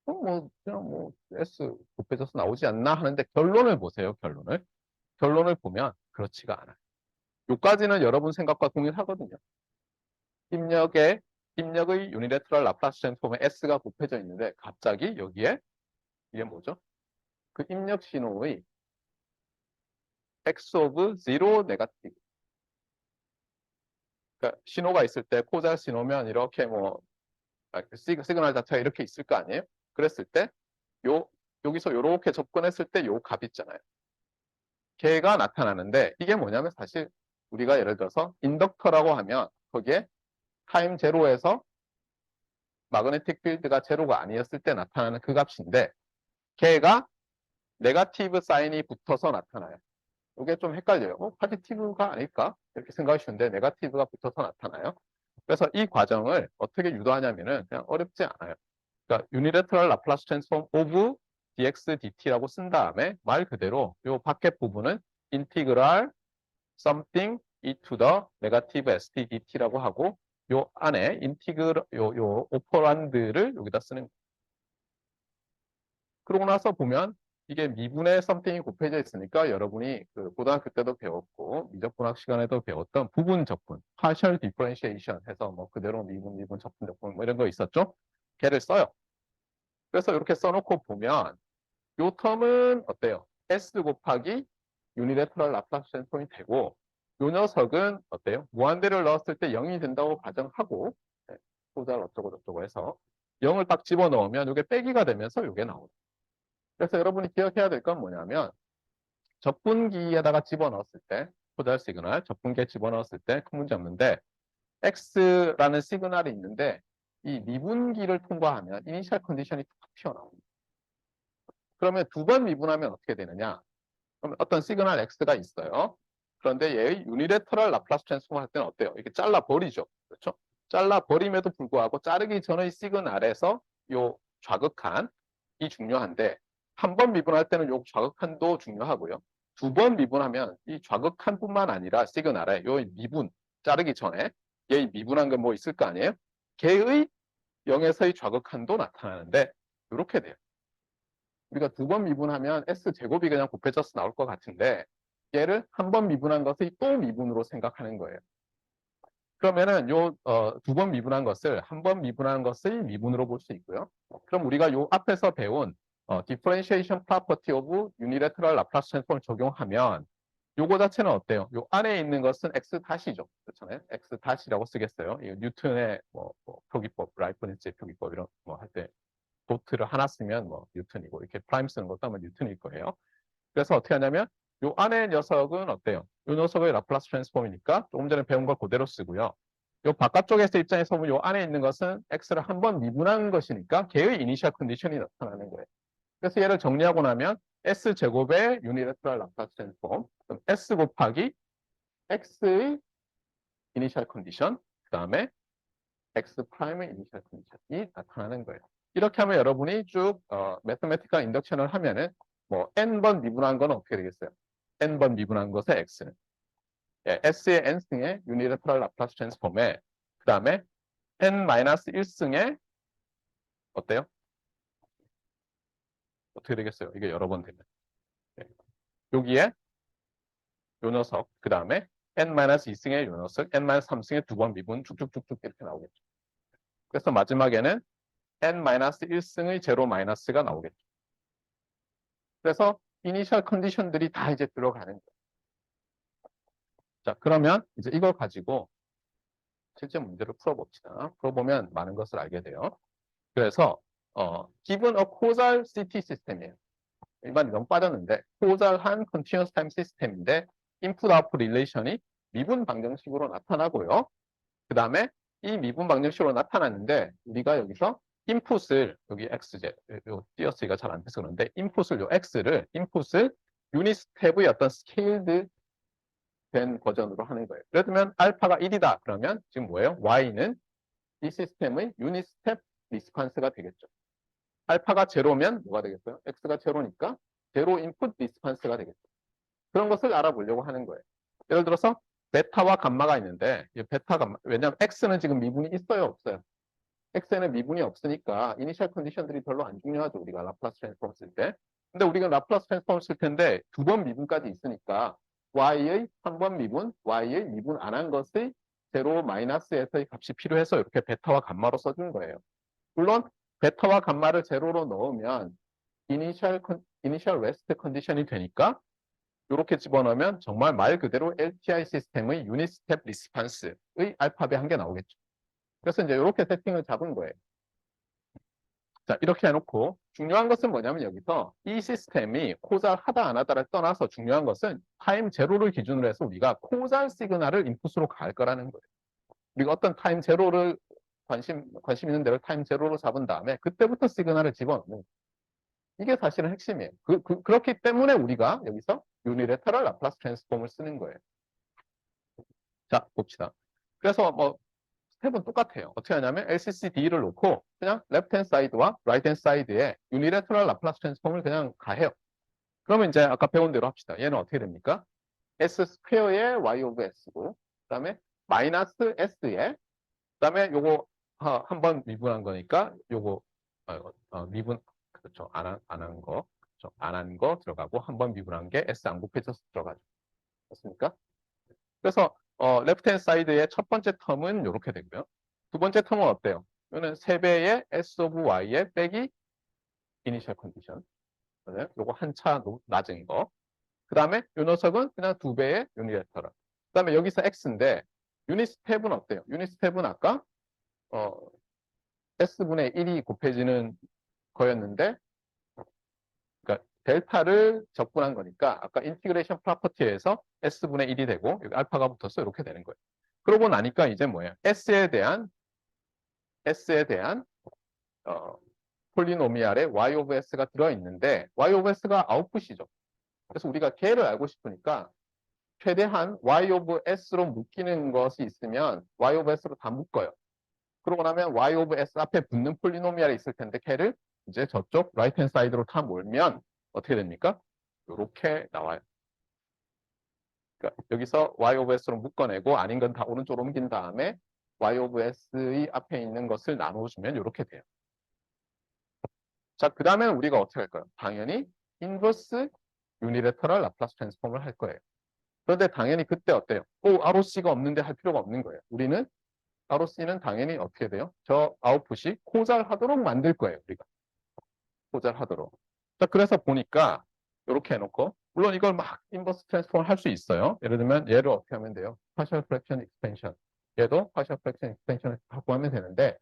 그럼 뭐 그냥 뭐 S 곱해져서 나오지 않나 하는데 결론을 보세요. 결론을 보면 그렇지가 않아요. 요까지는 여러분 생각과 동일하거든요. 입력의 유니래터럴 라플라스 트랜스폼에 S가 곱해져 있는데 갑자기 여기에 이게 뭐죠? 그 입력 신호의 X 오브 0 네거티브. 그러니까 신호가 있을 때 코잘 신호면 이렇게 뭐 시그널 자체가 이렇게 있을 거 아니에요? 그랬을 때 여기서 이렇게 접근했을 때 요 값 있잖아요. 걔가 나타나는데 이게 뭐냐면 사실 우리가 예를 들어서 인덕터라고 하면 거기에 타임 제로에서 마그네틱 필드가 제로가 아니었을 때 나타나는 그 값인데 걔가 네거티브 사인이 붙어서 나타나요. 이게 좀 헷갈려요. 포지티브가 아닐까? 이렇게 생각하시는데 네거티브가 붙어서 나타나요. 그래서 이 과정을 어떻게 유도하냐면은 그냥 어렵지 않아요. 그러니까 유니래터럴 라플라스 트랜스폼 오브 dx dt라고 쓴 다음에 말 그대로 요 밖에 부분은 인티그랄 something e to the negative st dt라고 하고 요 안에 인티그럴 요 오퍼란드를 여기다 쓰는. 그러고 나서 보면 이게 미분의 something이 곱해져 있으니까 여러분이 그 고등학교 때도 배웠고 미적분학 시간에도 배웠던 부분 적분, partial differentiation 해서 뭐 그대로 미분, 적분 뭐 이런 거 있었죠? 걔를 써요. 그래서 이렇게 써놓고 보면 요 텀은 어때요? S 곱하기 유니래터럴 라플라스 트랜스폼이 되고 요 녀석은 어때요? 무한대를 넣었을 때 0이 된다고 가정하고 소잘 어쩌고 저쩌고 해서 0을 딱 집어넣으면 이게 빼기가 되면서 이게 나오죠. 그래서 여러분이 기억해야 될 건 뭐냐면 적분기에다가 집어넣었을 때 포잘 시그널 적분기에 집어넣었을 때 큰 문제 없는데 X라는 시그널이 있는데 이 미분기를 통과하면 이니셜 컨디션이 탁 튀어나옵니다. 그러면 두 번 미분하면 어떻게 되느냐? 그럼 어떤 시그널 X가 있어요. 그런데 얘의 유니래터럴 라플라스 트랜스폼 할 때는 어때요? 이렇게 잘라버리죠. 그렇죠? 잘라버림에도 불구하고 자르기 전의 시그널에서 요 좌극한이 중요한데 한 번 미분할 때는 요 좌극한도 중요하고요. 두 번 미분하면 이 좌극한뿐만 아니라 시그널에 요 미분 자르기 전에 얘 미분한 건 뭐 있을 거 아니에요? 걔의 0에서의 좌극한도 나타나는데 이렇게 돼요. 우리가 두 번 미분하면 S제곱이 그냥 곱해져서 나올 것 같은데 얘를 한 번 미분한 것의 또 미분으로 생각하는 거예요. 그러면은 요 두 번 미분한 것을 한 번 미분한 것의 미분으로 볼 수 있고요. 그럼 우리가 요 앞에서 배운 differentiation property of unilateral Laplace transform 적용하면 요거 자체는 어때요? 요 안에 있는 것은 x 다시죠. 그렇잖아요. x 다시라고 쓰겠어요. 이 뉴턴의 표기법, 라이프니츠의 표기법 이런 뭐 할 때 도트를 하나 쓰면 뭐 뉴턴이고 이렇게 프라임 쓰는 것도 아마 뉴턴일 거예요. 그래서 어떻게 하냐면 요 안에 녀석은 어때요? 요 녀석의 라플라스 트랜스폼이니까 조금 전에 배운 걸 그대로 쓰고요. 요 바깥쪽에서 입장에서 보면 요 안에 있는 것은 x를 한 번 미분한 것이니까 걔의 이니셜 컨디션이 나타나는 거예요. 그래서 얘를 정리하고 나면 s제곱의 유니래터럴 라플라스 트랜스폼, 그럼 s 곱하기 x의 이니셜 컨디션, 그 다음에 x 프라임의 이니셜 컨디션이 나타나는 거예요. 이렇게 하면 여러분이 쭉 매스매티컬 인덕션을 하면은 뭐 n번 미분한 건 어떻게 되겠어요? n번 미분한 것의 x는 s의 n승의 유니래터럴 라플라스 트랜스폼에 그 다음에 n-1승의 어때요? 어떻게 되겠어요? 이게 여러 번 되면 여기에 요 녀석 그 다음에 n-2승의 요 녀석 n-3승의 두 번 미분 쭉쭉쭉쭉 이렇게 나오겠죠. 그래서 마지막에는 n-1승의 제로 마이너스가 나오겠죠. 그래서 이니셜 컨디션들이 다 이제 들어가는 거예요. 자, 그러면 이제 이걸 가지고 실제 문제를 풀어봅시다. 풀어보면 많은 것을 알게 돼요. 그래서 given a causal CT 시스템이에요. 일반이 너무 빠졌는데 causal continuous time 시스템인데 input output relation이 미분 방정식으로 나타나고요. 그 다음에 이 미분 방정식으로 나타났는데 우리가 여기서 인풋을 여기 xj 띄어쓰기가 잘 안 돼서 그런데 인풋을 요 x를 인풋을 유닛 스텝의 어떤 스케일드 된 버전으로 하는 거예요. 예를 들면 알파가 1이다. 그러면 지금 뭐예요? y는 이 시스템의 유닛 스텝 리스판스가 되겠죠. 알파가 제로면 뭐가 되겠어요? x가 제로니까 제로 인풋 리스판스가 되겠죠. 그런 것을 알아보려고 하는 거예요. 예를 들어서 베타와 감마가 있는데 이 베타 감마 왜냐하면 x는 지금 미분이 있어요, 없어요? x에는 미분이 없으니까 이니셜 컨디션들이 별로 안 중요하죠. 우리가 라플라스 트랜스폼 쓸 때. 근데 우리가 라플라스 트랜스폼 쓸 텐데 두 번 미분까지 있으니까 y의 한 번 미분, y의 미분 안 한 것의 제로 마이너스에서의 값이 필요해서 이렇게 베타와 감마로 써준 거예요. 물론 베타와 감마를 제로로 넣으면 이니셜 레스트 컨디션이 되니까 이렇게 집어넣으면 정말 말 그대로 LTI 시스템의 유닛 스텝 리스판스의 알파벳 한 개 나오겠죠. 그래서 이제 이렇게 세팅을 잡은 거예요. 자, 이렇게 해놓고 중요한 것은 뭐냐면 여기서 이 시스템이 코잘 하다 안 하다를 떠나서 중요한 것은 타임 제로를 기준으로 해서 우리가 코잘 시그널을 인풋으로 갈 거라는 거예요. 우리가 어떤 타임 제로를 관심 있는 대로 타임 제로로 잡은 다음에 그때부터 시그널을 집어넣는 이게 사실은 핵심이에요. 그렇기 때문에 우리가 여기서 유니레터럴 라플라스 트랜스폼을 쓰는 거예요. 자, 봅시다. 그래서 뭐 스텝은 똑같아요. 어떻게 하냐면 LCCD를 놓고 그냥 레프트 핸드 사이드와 라이트 핸드 사이드에 유니레터럴 라플라스 트랜스폼을 그냥 가해요. 그러면 이제 아까 배운 대로 합시다. 얘는 어떻게 됩니까? S 스퀘어의 Y 오브 S고 그다음에 마이너스 S에 그다음에 요거 한 번 미분한 거니까 요거 미분 그렇죠. 안 한 거. 그렇죠. 안 한 거 들어가고 한 번 미분한 게 S 안 곱해져서 들어가죠. 맞습니까? 그래서 레프트 핸드 사이드의 첫 번째 텀은 이렇게 되고요. 두 번째 텀은 어때요? 이거는 3배의 S 오브 Y의 빼기 이니셜 컨디션. 요거 한 차 낮은 거. 그 다음에 이 녀석은 그냥 2배의 유니레터럴. 그 다음에 여기서 X인데 유닛 스텝은 어때요? 유닛 스텝은 아까 S분의 1이 곱해지는 거였는데 그러니까 델타를 적분한 거니까 아까 인티그레이션 프로퍼티에서 S분의 1이 되고 여기 알파가 붙어서 이렇게 되는 거예요. 그러고 나니까 이제 뭐예요? S에 대한 폴리노미알에 Y 오브 S가 들어있는데 Y 오브 S가 아웃풋이죠. 그래서 우리가 걔를 알고 싶으니까 최대한 Y 오브 S로 묶이는 것이 있으면 Y 오브 S로 다 묶어요. 그러고 나면 Y 오브 S 앞에 붙는 폴리노미알이 있을 텐데 걔를 이제 저쪽 라이트 핸드 사이드로 다 몰면 어떻게 됩니까? 이렇게 나와요. 그러니까 여기서 Y 오브 S로 묶어내고 아닌 건 다 오른쪽으로 옮긴 다음에 Y 오브 S의 앞에 있는 것을 나눠주면 이렇게 돼요. 자, 그 다음에는 우리가 어떻게 할까요? 당연히 인버스 유니레터럴 라플라스 트랜스폼을 할 거예요. 그런데 당연히 그때 어때요? ROC가 없는데 할 필요가 없는 거예요. 우리는 ROC는 당연히 어떻게 돼요? 저 아웃풋이 코잘하도록 만들 거예요. 우리가 코잘하도록. 자, 그래서 보니까 이렇게 해놓고 물론 이걸 막 인버스 트랜스폼을 할 수 있어요. 예를 들면 얘를 어떻게 하면 돼요? 파셜 프랙션 익스펜션. 얘도 파셜 프랙션 익스펜션을 갖고 하면 되는데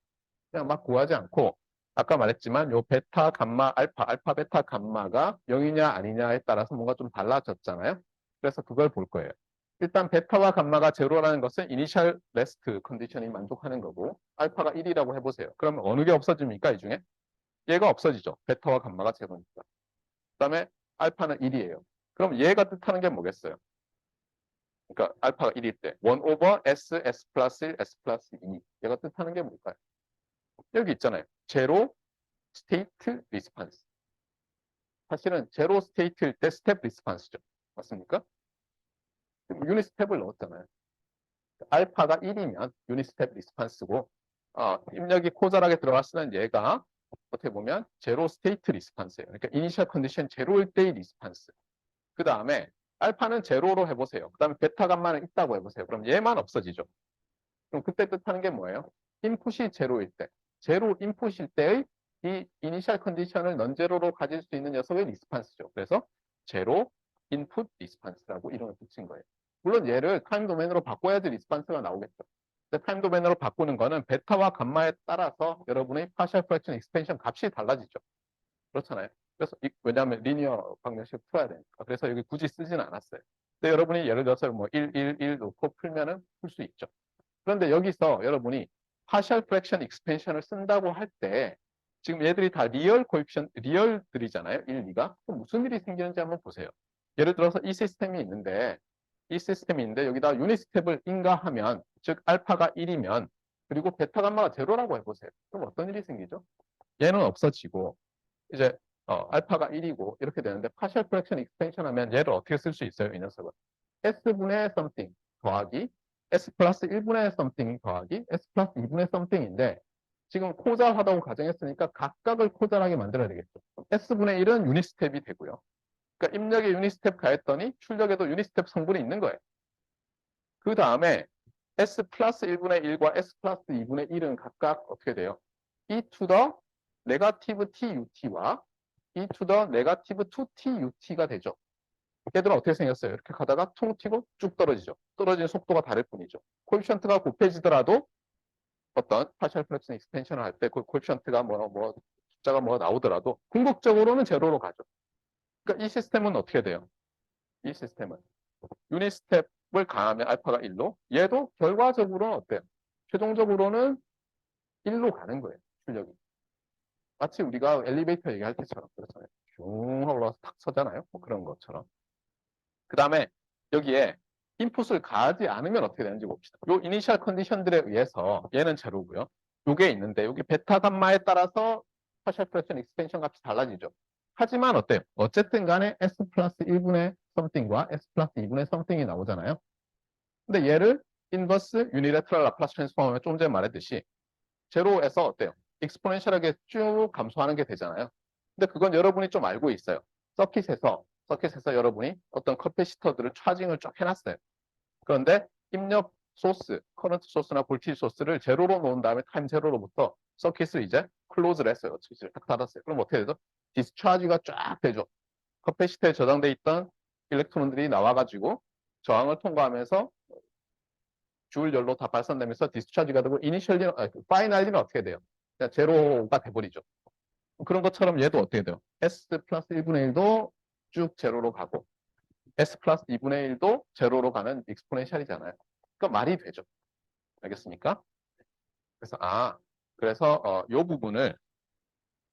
그냥 막 구하지 않고 아까 말했지만 요 베타, 감마, 알파, 베타, 감마가 0이냐 아니냐에 따라서 뭔가 좀 달라졌잖아요. 그래서 그걸 볼 거예요. 일단 베타와 감마가 제로라는 것은 이니셜 레스트 컨디션이 만족하는 거고 알파가 1이라고 해보세요. 그러면 어느 게 없어집니까? 이 중에? 얘가 없어지죠. 베타와 감마가 제로니까. 그 다음에 알파는 1이에요. 그럼 얘가 뜻하는 게 뭐겠어요? 그러니까 알파가 1일 때 1 오버 S, S 플러스 1, S 플러스 2 얘가 뜻하는 게 뭘까요? 여기 있잖아요. 제로 스테이트 리스판스. 사실은 제로 스테이트일 때 스텝 리스판스죠. 맞습니까? 유닛 스텝을 넣었잖아요. 알파가 1이면 유닛 스텝 리스판스고 입력이 코잘하게 들어갔으면 얘가 어떻게 보면 제로 스테이트 리스판스예요. 그러니까 이니셜 컨디션 제로일 때의 리스판스. 그 다음에 알파는 제로로 해보세요. 그 다음에 베타 감마는 있다고 해보세요. 그럼 얘만 없어지죠. 그럼 그때 뜻하는 게 뭐예요? 인풋이 제로일 때. 제로 인풋일 때의 이 이니셜 컨디션을 넌제로로 가질 수 있는 녀석의 리스판스죠. 그래서 제로 인풋 리스판스라고 이름을 붙인 거예요. 물론 얘를 타임 도메인으로 바꿔야지 리스판스가 나오겠죠. 근데 타임 도메인으로 바꾸는 거는 베타와 감마에 따라서 여러분의 파셜 프랙션 익스펜션 값이 달라지죠. 그렇잖아요. 그래서 왜냐하면 리니어 방정식을 풀어야 되니까. 그래서 여기 굳이 쓰지는 않았어요. 근데 여러분이 예를 들어서 뭐 1, 1, 1 놓고 풀면은 풀 수 있죠. 그런데 여기서 여러분이 파셜 프랙션 익스펜션을 쓴다고 할 때 지금 얘들이 다 리얼 코에피션 리얼들이잖아요. 1, 2가. 그럼 무슨 일이 생기는지 한번 보세요. 예를 들어서 이 시스템이 있는데 여기다 유닛 스텝을 인가하면, 즉 알파가 1이면, 그리고 베타 감마가 제로라고 해보세요. 그럼 어떤 일이 생기죠? 얘는 없어지고 이제 알파가 1이고 이렇게 되는데, 파셜 프랙션 익스텐션 하면 얘를 어떻게 쓸 수 있어요? 이 녀석은 S분의 something 더하기 S 플러스 1분의 something 더하기 S 플러스 2분의 something인데, 지금 코자하다고 가정했으니까 각각을 코자하게 만들어야 되겠죠. S분의 1은 유닛 스텝이 되고요. 그러니까 입력에 유닛 스텝 가했더니 출력에도 유닛 스텝 성분이 있는 거예요. 그 다음에 S 플러스 1분의 1과 S 플러스 2분의 1은 각각 어떻게 돼요? E to the 네거티브 TUT와 E to the 네거티브 2TUT가 되죠. 얘들은 어떻게 생겼어요? 이렇게 가다가 퉁 튀고 쭉 떨어지죠. 떨어지는 속도가 다를 뿐이죠. 코에피션트가 곱해지더라도 어떤 파셜 프랙션 익스텐션을 할 때 그 코에피션트가 숫자가 나오더라도 궁극적으로는 제로로 가죠. 그러니까 이 시스템은 어떻게 돼요? 이 시스템은 유닛 스텝을 가하면 알파가 1로, 얘도 결과적으로는 어때요? 최종적으로는 1로 가는 거예요. 출력이. 마치 우리가 엘리베이터 얘기할 때처럼 그렇잖아요. 슝 하고 올라와서 탁 서잖아요. 뭐 그런 것처럼. 그 다음에 여기에 인풋을 가하지 않으면 어떻게 되는지 봅시다. 요 이니셜 컨디션들에 의해서 얘는 제로고요. 요게 있는데 여기 베타 감마에 따라서 파셜 프랙션 익스펜션 값이 달라지죠. 하지만 어때요? 어쨌든 간에 S 플러스 1분의 something과 S 플러스 2분의 something이 나오잖아요. 근데 얘를 인버스 유니레트럴 라플라스 트랜스폼하면 좀 전에 말했듯이 제로에서 어때요? 익스포넨셜하게 쭉 감소하는 게 되잖아요. 근데 그건 여러분이 좀 알고 있어요. 서킷에서 여러분이 어떤 커패시터들을 차징을 쫙 해놨어요. 그런데 입력 소스, 커런트 소스나 볼티지 소스를 제로로 놓은 다음에 타임 제로로부터 서킷을 이제 클로즈를 했어요. 스위치를 딱 닫았어요. 그럼 어떻게 되죠? 디스차지가 쫙 되죠. 커패시터에 저장돼 있던 일렉트론들이 나와가지고 저항을 통과하면서 줄 열로 다 발산되면서 디스차지가 되고 파이널리는 어떻게 돼요? 그냥 제로가 돼버리죠. 그런 것처럼 얘도 어떻게 돼요? S 플러스 1분의 1도 쭉 제로로 가고 S 플러스 2분의 1도 제로로 가는 익스포넨셜이잖아요. 그러니까 말이 되죠. 알겠습니까? 그래서 이 부분을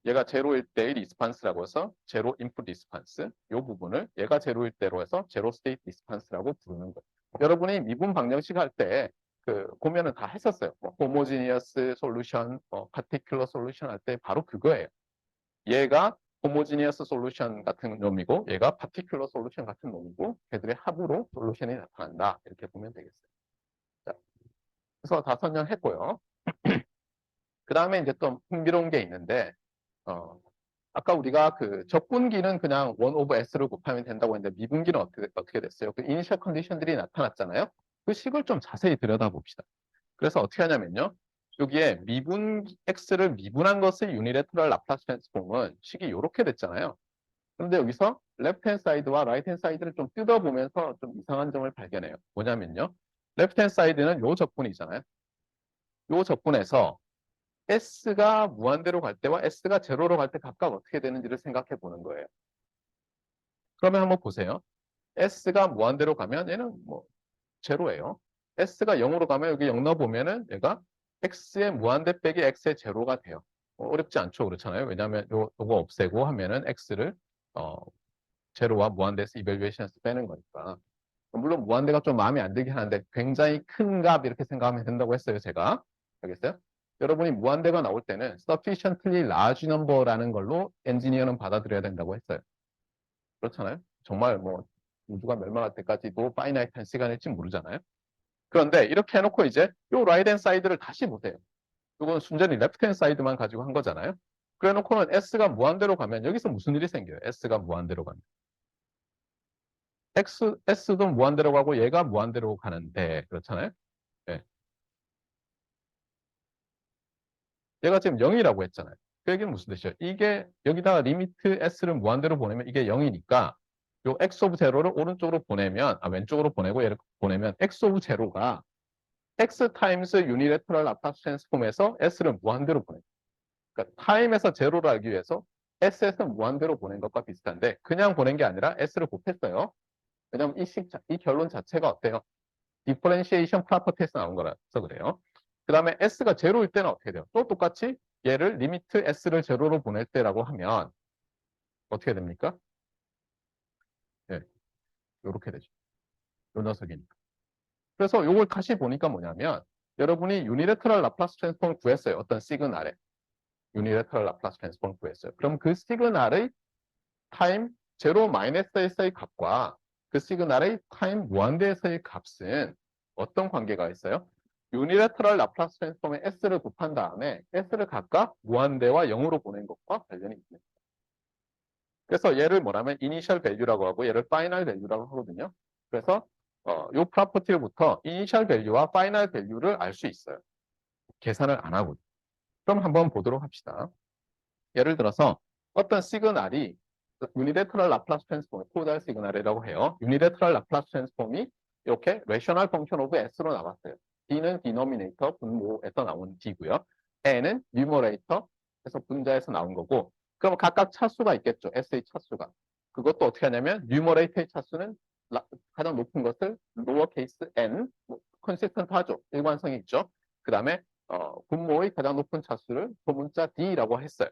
얘가 제로일 때의 리스판스라고 해서 제로 인풋 리스판스, 이 부분을 얘가 제로일 때로 해서 제로 스테이트 리스판스라고 부르는 거예요. 여러분이 미분 방정식 할 때 보면은 다 했었어요. 호모지니어스 솔루션, 파티큘러 솔루션 할 때 바로 그거예요. 얘가 호모지니어스 솔루션 같은 놈이고 얘가 파티큘러 솔루션 같은 놈이고 걔들의 합으로 솔루션이 나타난다. 이렇게 보면 되겠어요. 자, 그래서 다 설명했고요. 그 다음에 이제 또 흥미로운 게 있는데 아까 우리가 그 적분기는 그냥 1 over S를 곱하면 된다고 했는데 미분기는 어떻게 됐어요? 그 이니셜 컨디션들이 나타났잖아요. 그 식을 좀 자세히 들여다봅시다. 그래서 어떻게 하냐면요. 여기에 X를 미분한 것의 유니레트럴 라플라스 트랜스폼은 식이 이렇게 됐잖아요. 그런데 여기서 레프트 핸 사이드와 라이트 핸 사이드를 좀 뜯어보면서 좀 이상한 점을 발견해요. 뭐냐면요. 레프트 핸 사이드는 요 적분이잖아요. 요 적분에서 S가 무한대로 갈 때와 S가 제로로 갈 때 각각 어떻게 되는지를 생각해 보는 거예요. 그러면 한번 보세요. S가 무한대로 가면 얘는 뭐 제로예요. S가 0으로 가면 여기 0 넣어보면은 얘가 X의 무한대 빼기 X의 제로가 돼요. 어렵지 않죠. 그렇잖아요. 왜냐하면 요거 없애고 하면은 X를 제로와 무한대에서 이벨리에이션에서 빼는 거니까. 물론 무한대가 좀 마음에 안 들긴 하는데 굉장히 큰 값 이렇게 생각하면 된다고 했어요. 제가. 알겠어요? 여러분이 무한대가 나올 때는 sufficiently large number라는 걸로 엔지니어는 받아들여야 된다고 했어요. 그렇잖아요? 정말 뭐 우주가 멸망할 때까지도 파이나이트한 시간일지 모르잖아요. 그런데 이렇게 해놓고 이제 요 라이트 앤 사이드를 다시 보세요. 이건 순전히 레프트 앤 사이드만 가지고 한 거잖아요. 그래 놓고는 S가 무한대로 가면 여기서 무슨 일이 생겨요? S가 무한대로 가면. S도 무한대로 가고 얘가 무한대로 가는데 그렇잖아요. 네. 얘가 지금 0이라고 했잖아요. 그 얘기는 무슨 뜻이에요? 이게 여기다가 리미트 S를 무한대로 보내면 이게 0이니까 요 X 오브 제로를 오른쪽으로 보내면 왼쪽으로 보내고 얘를 보내면 X 오브 제로가 X 타임스 유니레터럴 라플라스 트랜스폼에서 S를 무한대로 보내요. 그러니까 타임에서 제로를 알기 위해서 S에서 무한대로 보낸 것과 비슷한데 그냥 보낸 게 아니라 S를 곱했어요. 왜냐면 이 결론 자체가 어때요? 디퍼렌시에이션 프로퍼티에서 나온 거라서 그래요. 그 다음에 S가 제로일 때는 어떻게 돼요? 또 똑같이 얘를 리미트 S를 제로로 보낼 때라고 하면 어떻게 됩니까? 네. 이렇게 되죠. 요 녀석이니까. 그래서 요걸 다시 보니까 뭐냐면 여러분이 유니래터럴 라플라스 트랜스폼을 구했어요. 어떤 시그널에. 유니래터럴 라플라스 트랜스폼을 구했어요. 그럼 그 시그널의 타임 제로 마이너스에서의 값과 그 시그널의 타임 무한대에서의 값은 어떤 관계가 있어요? 유니래터럴 라플라스 트랜스폼에 s를 곱한 다음에 s를 각각 무한대와 0으로 보낸 것과 관련이 있습니다. 그래서 얘를 뭐라면 이니셜 밸류라고 하고 얘를 파이널 밸류라고 하거든요. 그래서 이 프로퍼티로부터 이니셜 밸류와 파이널 밸류를 알 수 있어요. 계산을 안 하고. 그럼 한번 보도록 합시다. 예를 들어서 어떤 시그널이 유니래터럴 라플라스 트랜스폼, 코달 시그널이라고 해요. 유니래터럴 라플라스 트랜스폼이 이렇게 레셔널 펑션 오브 s로 나왔어요. d는 디노미네이터 분모에서 나온 d고요. n은 뉴머레이터에서 분자에서 나온 거고, 그럼 각각 차수가 있겠죠. s의 차수가. 그것도 어떻게 하냐면 뉴머레이터의 차수는 가장 높은 것을 로어 케이스 n, 컨시스턴트 하죠. 일관성이 있죠. 그 다음에 분모의 가장 높은 차수를 소문자 d라고 했어요.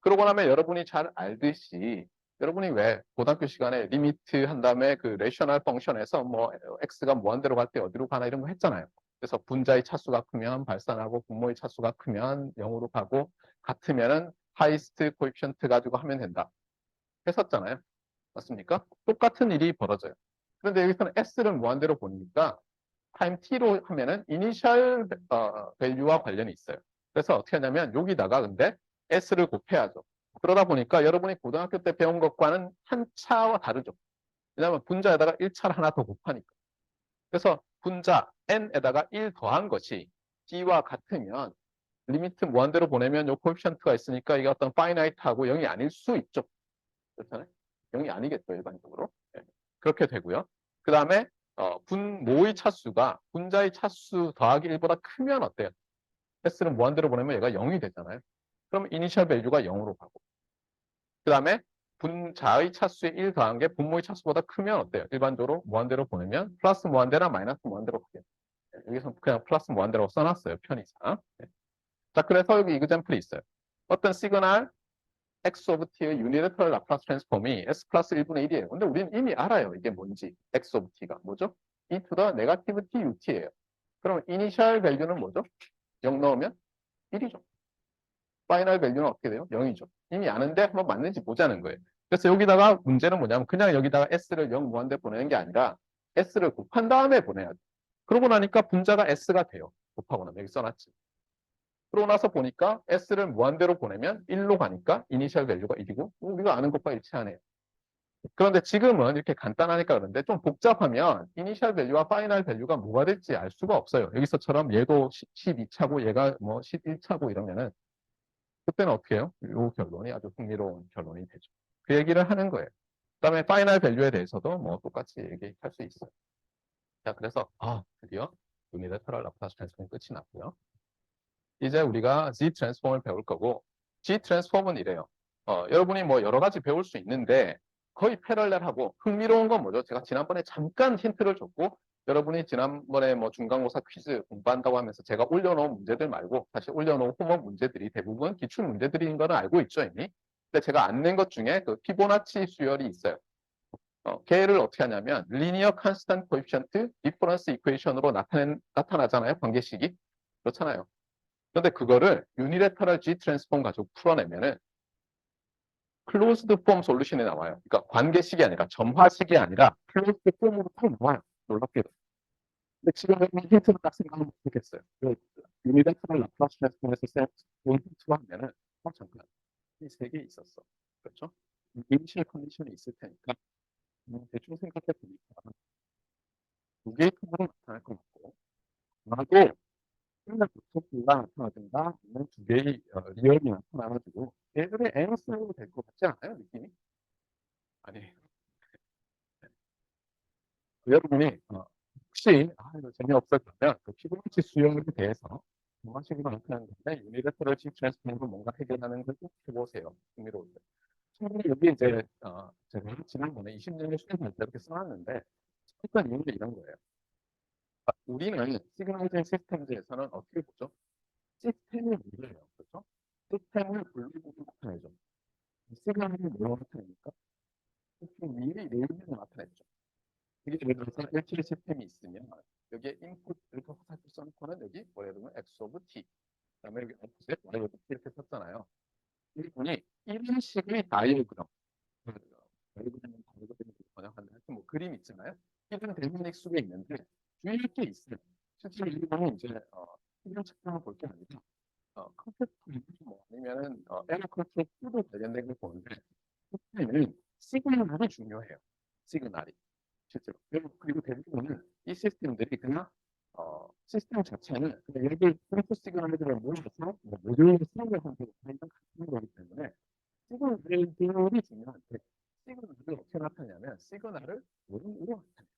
그러고 나면 여러분이 잘 알듯이 여러분이 왜 고등학교 시간에 리미트 한 다음에 그 레셔널 펑션에서 뭐 x가 무한대로 갈 때 어디로 가나 이런 거 했잖아요. 그래서 분자의 차수가 크면 발산하고 분모의 차수가 크면 0으로 가고 같으면은 하이스트 코에피션트 가지고 하면 된다. 했었잖아요. 맞습니까? 똑같은 일이 벌어져요. 그런데 여기서는 s를 무한대로 보니까 타임 t로 하면은 이니셜 밸류와 관련이 있어요. 그래서 어떻게 하냐면 여기다가 근데 s를 곱해야죠. 그러다 보니까 여러분이 고등학교 때 배운 것과는 한 차와 다르죠. 왜냐하면 분자에다가 1차를 하나 더 곱하니까. 그래서 분자 n에다가 1 더한 것이 d와 같으면 리미트 무한대로 보내면 요 코에피션트가 있으니까 이게 어떤 파이나이트하고 0이 아닐 수 있죠. 그렇잖아요. 0이 아니겠죠, 일반적으로. 네. 그렇게 되고요. 그 다음에 분모의 차수가 분자의 차수 더하기 1보다 크면 어때요? s를 무한대로 보내면 얘가 0이 되잖아요. 그럼 이니셜 밸류가 0으로 가고. 그 다음에 분자의 차수의 1 더한 게 분모의 차수보다 크면 어때요? 일반적으로 무한대로 보내면 플러스 무한대나 마이너스 무한대로 가게. 여기서 그냥 플러스 무한대로 써놨어요. 편의상. 네. 자, 그래서 여기 이그젬플이 있어요. 어떤 시그널 x 오브 t의 유니래터럴 라플라스 트랜스폼이 s 플러스 1분의 1이에요. 근데 우리는 이미 알아요. 이게 뭔지. x 오브 t가 뭐죠? e to the 네거티브 t ut예요. 그럼 이니셜 밸류는 뭐죠? 0 넣으면 1이죠. 파이널 밸류는 어떻게 돼요? 0이죠. 이미 아는데 한번 맞는지 보자는 거예요. 그래서 여기다가 문제는 뭐냐면 그냥 여기다가 s를 0 무한대 보내는 게 아니라 s를 곱한 다음에 보내야 돼. 그러고 나니까 분자가 s가 돼요. 곱하고 나면 여기 써놨지. 그러고 나서 보니까 s를 무한대로 보내면 1로 가니까 이니셜 밸류가 1이고 우리가 아는 것과 일치하네요. 그런데 지금은 이렇게 간단하니까 그런데 좀 복잡하면 이니셜 밸류와 파이널 밸류가 뭐가 될지 알 수가 없어요. 여기서처럼 얘도 12차고 얘가 뭐 11차고 이러면은 그때는 어떻게 해요? 이 결론이 아주 흥미로운 결론이 되죠. 그 얘기를 하는 거예요. 그다음에 파이널 밸류에 대해서도 뭐 똑같이 얘기할 수 있어요. 자, 그래서 드디어 유니래터럴 라플라스 트랜스폼이 끝이 났고요. 이제 우리가 Z 트랜스폼을 배울 거고 G 트랜스폼은 이래요. 여러분이 뭐 여러 가지 배울 수 있는데 거의 패럴렐하고 흥미로운 건 뭐죠? 제가 지난번에 잠깐 힌트를 줬고 여러분이 지난번에 뭐 중간고사 퀴즈 공부한다고 하면서 제가 올려놓은 문제들 말고 다시 올려놓은 홈워크 문제들이 대부분 기출 문제들인 거는 알고 있죠 이미. 근데 제가 안 낸 것 중에 그 피보나치 수열이 있어요. 걔를 어떻게 하냐면 리니어 컨스턴트 코에피션트 디퍼런스 이퀘이션으로 나타나잖아요. 관계식이. 그렇잖아요. 그런데 그거를 유니래터럴 G 트랜스폼 가지고 풀어내면은 클로즈드 폼 솔루션이 나와요. 그러니까 관계식이 아니라 점화식이 아니라 클로즈드 폼으로 딱 나와요. 놀랍게도. 근데 지금 힌트를 딱 생각을 못했겠어요. 유니래터럴 라플라스 트랜스폼에서 본 힌트로 하면은 잠깐 이 세 개 있었어. 그렇죠? 이니셜 컨디션이 있을 테니까 대충 생각해 보니까 두 개의 통으로 나타날 것 같고 아마도 맨날 부속수가 나타나든가 아니면 두 개의 리얼이 나타나가지고 얘들의 에너스로 될 것 같지 않아요? 느낌이? 아니, 여러분이 혹시 이거 재미없을 거면 그 피부치 수용에 대해서 무엇식으로 나타나는 건데 유니래터럴 식 트랜스폼으로 뭔가 해결하는 걸 꼭 해보세요. 흥미로운데. 처음에 여기 이제 제가 지난번에 20년의 수행할 때 이렇게 써놨는데 일단 이유는 이런 거예요. 우리는 시그널링 시스템즈에서는 어떻게 보죠? 시스템이 문제예요. 그렇죠? 시스템을 분리해서 나타내죠. 시그널이 뭐로 나타냅니까? 미리 내용을 나타냈죠. 이게 예를 들어서 LTE 시스템이 있으면 여기에 인풋 이렇게 화살표 써놓고는 여기 뭐라 그러면 X of T 그다음에 여기 아웃풋에 Y of T 이렇게 썼잖아요. 이분이 이런 식의 다이어그램 다이어그램을 번역하는 하여튼 뭐 그림 있잖아요. 이런 대문맥 속에 있는데 주의할 게 있어요. 실제로 이거는 이제 이런 측면을 볼 게 아니라 컴퓨터 뭐 아니면은 에러 컨트롤 도 관련된 걸 보는데 그때는 시그널이 중요해요. 시그널이 실제로 그리고 대부분은 이 시스템들이 그냥 시스템 자체는 그냥 얘를 인풋 시그널들을 모아서 뭐 모듈 수업을 하는 같은 거기 때문에 시그널이 중요한데 시그널을 어떻게 나타내냐면 시그널을 원으로 나타내요.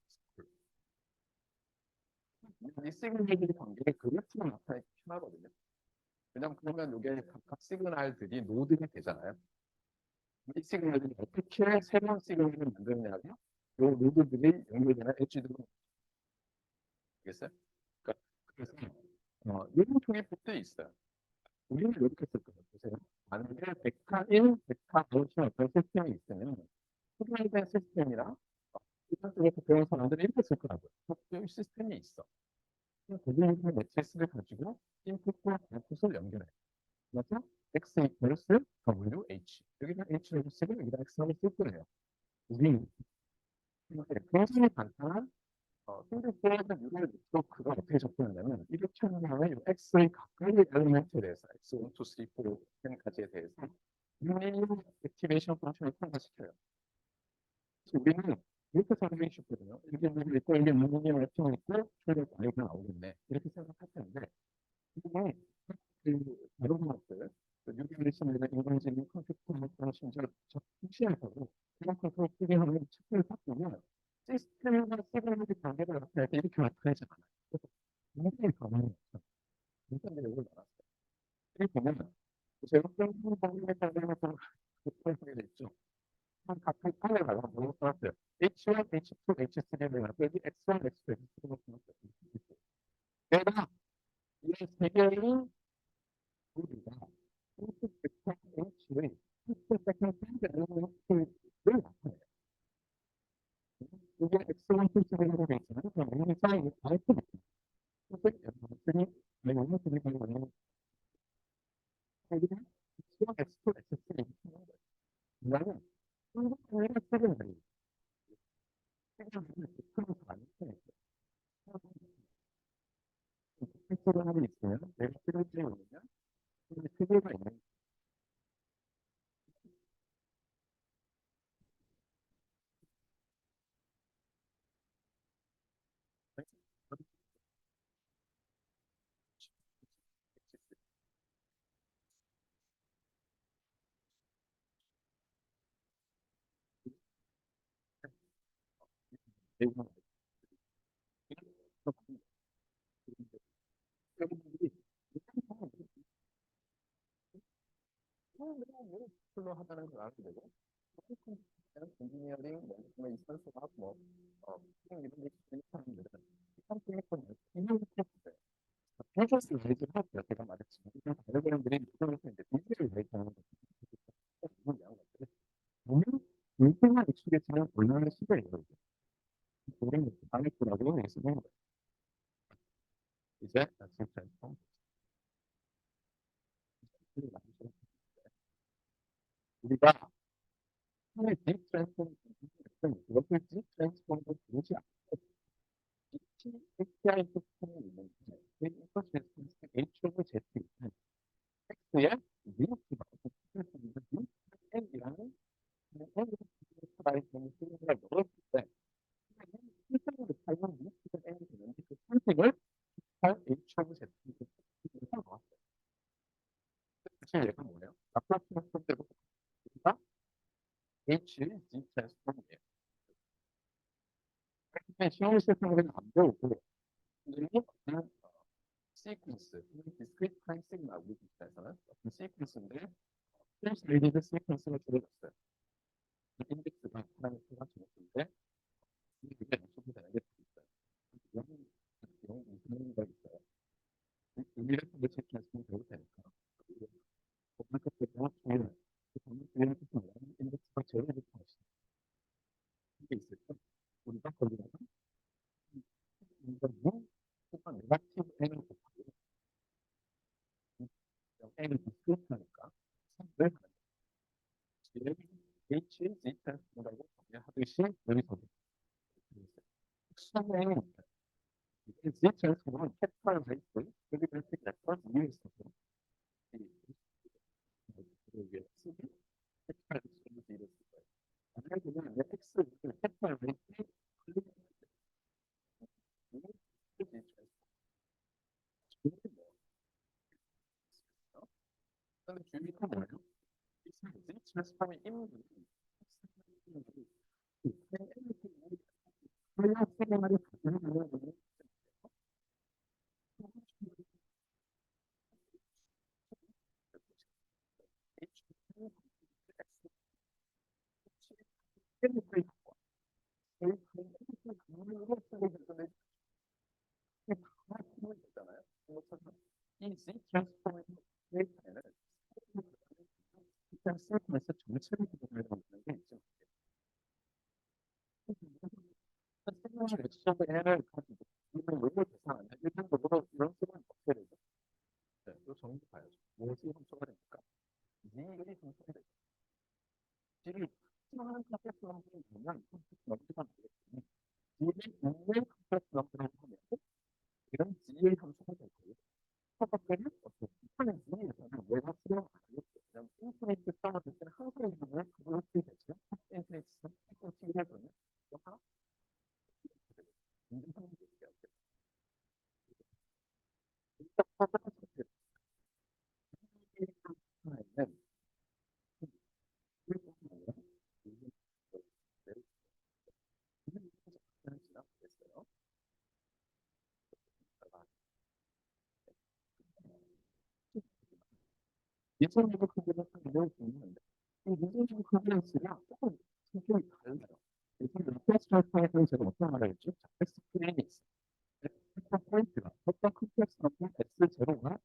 이 시그널들이 관계를 그래프로 나타내기 편하거든요. 왜냐면 그러면 이게 각각 시그널들이 노드가 되잖아요. 이 시그널들이 어떻게 새로운 시그널을 만드느냐면 이 노드들이 연결되는 엣지들을 알겠어요? 그러니까 그래서 이런 쪽이 붙어 있어요. 우리는 이렇게 쓸 거예요. 보세요. 만약에 벡터 1, 벡터 2의 어떤 시스템이 있으면 시그널된 시스템이랑 이런 쪽에서 배운 사람들이 이렇게 쓸 거라고요. 이 시스템이 있어. 거기에 매트리스를 가지고 인풋과 아웃풋을 연결해. 그래서 X equals W, H. 여기다 H라고 쓰고 여기다 X라고 쓸 거예요. 우리는 굉장히 간단한 근데 그래서 유리를 네트워크가 어떻게 접근하냐면 이렇게 하면 이 X의 각각의 엘리멘트에 대해서 X1, 2, 3, 4, 10까지에 대해서 유리의 액티베이션 펑션을 통과시켜요. 그래서 우리는 이렇게 설명해 주거든요. 이게 누구 있고 이게 누구의 웹팅이 있고 출력 완료가 나오겠네. 이렇게 생각할 텐데 이게 다른 것들 뉴기를 쓰는 인공지능 컴퓨터 심지어 무시하고 그런 컨트롤 프로그램을 체크를 바꾸면 시스템과 시그널의 관계를 나타낼 때 이렇게 나타내지 않아요. 그래서 굉장히 가만히 있어요. 굉장히 이걸 나눴어요. 여기 보면 제가 평균 범위에 관련해서 그런 게 있죠. 각각 판을 가서 뭐로 써놨어요. H1, H2, H3를 해서 여기 X1, X2, X3를 써놨어요. 내가 이 세 개의 우리가 인풋 벡터 H의 인풋 벡터 를 나타내요. 이게 X1 플러스로 되어 있잖아요. 그럼 여기서 아웃풋 벡터니 내용을 드리는 거는 여기는 X1, X2, X3 이렇게 하는 거예요. 그다음에 한국인의 세금들이 세금들이 벡터로 많이 쓰여요. 벡터를 하고 있으면 내가 세금들이 오면 세 개가 있는 내용을 세금들이 풀로 하다는 걸 알게 되고 엔지니어링, 뭐 이산수학, 뭐 이런 게 사람들은 이산수학은 그냥 했어요. 해줘서 얘기를 할게요. 제가 말했지만 이런 다이어그램들이 이쪽에서 이제 비즈를 얘기하는 것들이 너무 인생만 익숙해지면 곤란할 수가 있어요. 우리는 방해꾸라고 얘기하는 거예요. 이제 진짜 우리가 하나의 딥 트랜스폼 그것을 딥 트랜스폼도 보지 않고 API 시스템이 있는데 그 인터페이스 H로고 Z 있는 텍스트에 리노트가 N이라는 N이라는 시그널을 넣었을 때 실제로 삶은 리노트가 N이 되는데 그 선택을 H로고 Z로 나왔어요. 사실 얘가 뭐예요? 라플라스 트랜스폼대로 우리가 H, D 트랜스폼이에요. 시험을 시스템을 안 배우고 그냥 시퀀스, 디스크리트 타임 시그널 우리 기사에서는 어떤 시퀀스인데 프레스 리디드 시퀀스를 줄여줬어요. 인덱스가 파라미터가 줄였는데 이게 연속이 되는 게 있어요. 이런 거 있어요. 우리를 도대체 계속 배울 테니까. 그런 것들 정확히 인덱스가 제일 높은 것이 이게 있을 때 우리가 거기다가 얘는 디스크리트니까 늘 H Z 트랜스폼이라고 정의하듯이 여기서도 수학여행은 Z 트랜스폼은 캐피탈 베이스 그리고 레퍼런스 이유에 있어서 이게 쓰기 캐피탈 베이스 이랬을 거예요. 만약에 그냥 X 캐피탈 베이스 근데 주의가 뭐예요? 트랜스폼의 임무는 이 Z 트랜스폼의 데이터에는 일단 세트에서 전체를 구분하는 게 있죠. 생명을 액션을 해를 가지고 이걸 외부 대상하면 일반적으로 이런 수는 어떻게 되죠? 네, 또 정리 봐야죠. 무엇이 함수가 됩니까? G의 함수가 되죠. G를 특정한 컴플렉스 넘버를 보면 넘치가 되겠지만 G의 있는 컴플렉스 넘버를 하면 이런 G의 함수가 될 거예요. 첫 번째는 어떻게 하는 G에서는 내가 수령 안 하겠죠. 그냥 인피니트 써놨을 때는 항상 이름을 그걸 쓰게 되죠. 인피니트 써서 T를 해보면 하나 인증하는 게 있어요. 일단 첫 번째 예전에도 그거는 굉장히 중요한데 이 미술적 컨feren스가 조금 성격이 달라요. 예전에 컴플렉스에서는 제가 어떤 말을 했죠? 스크린이 있어요. 첫 포인트가 어떤 컴플렉스만큼 S0가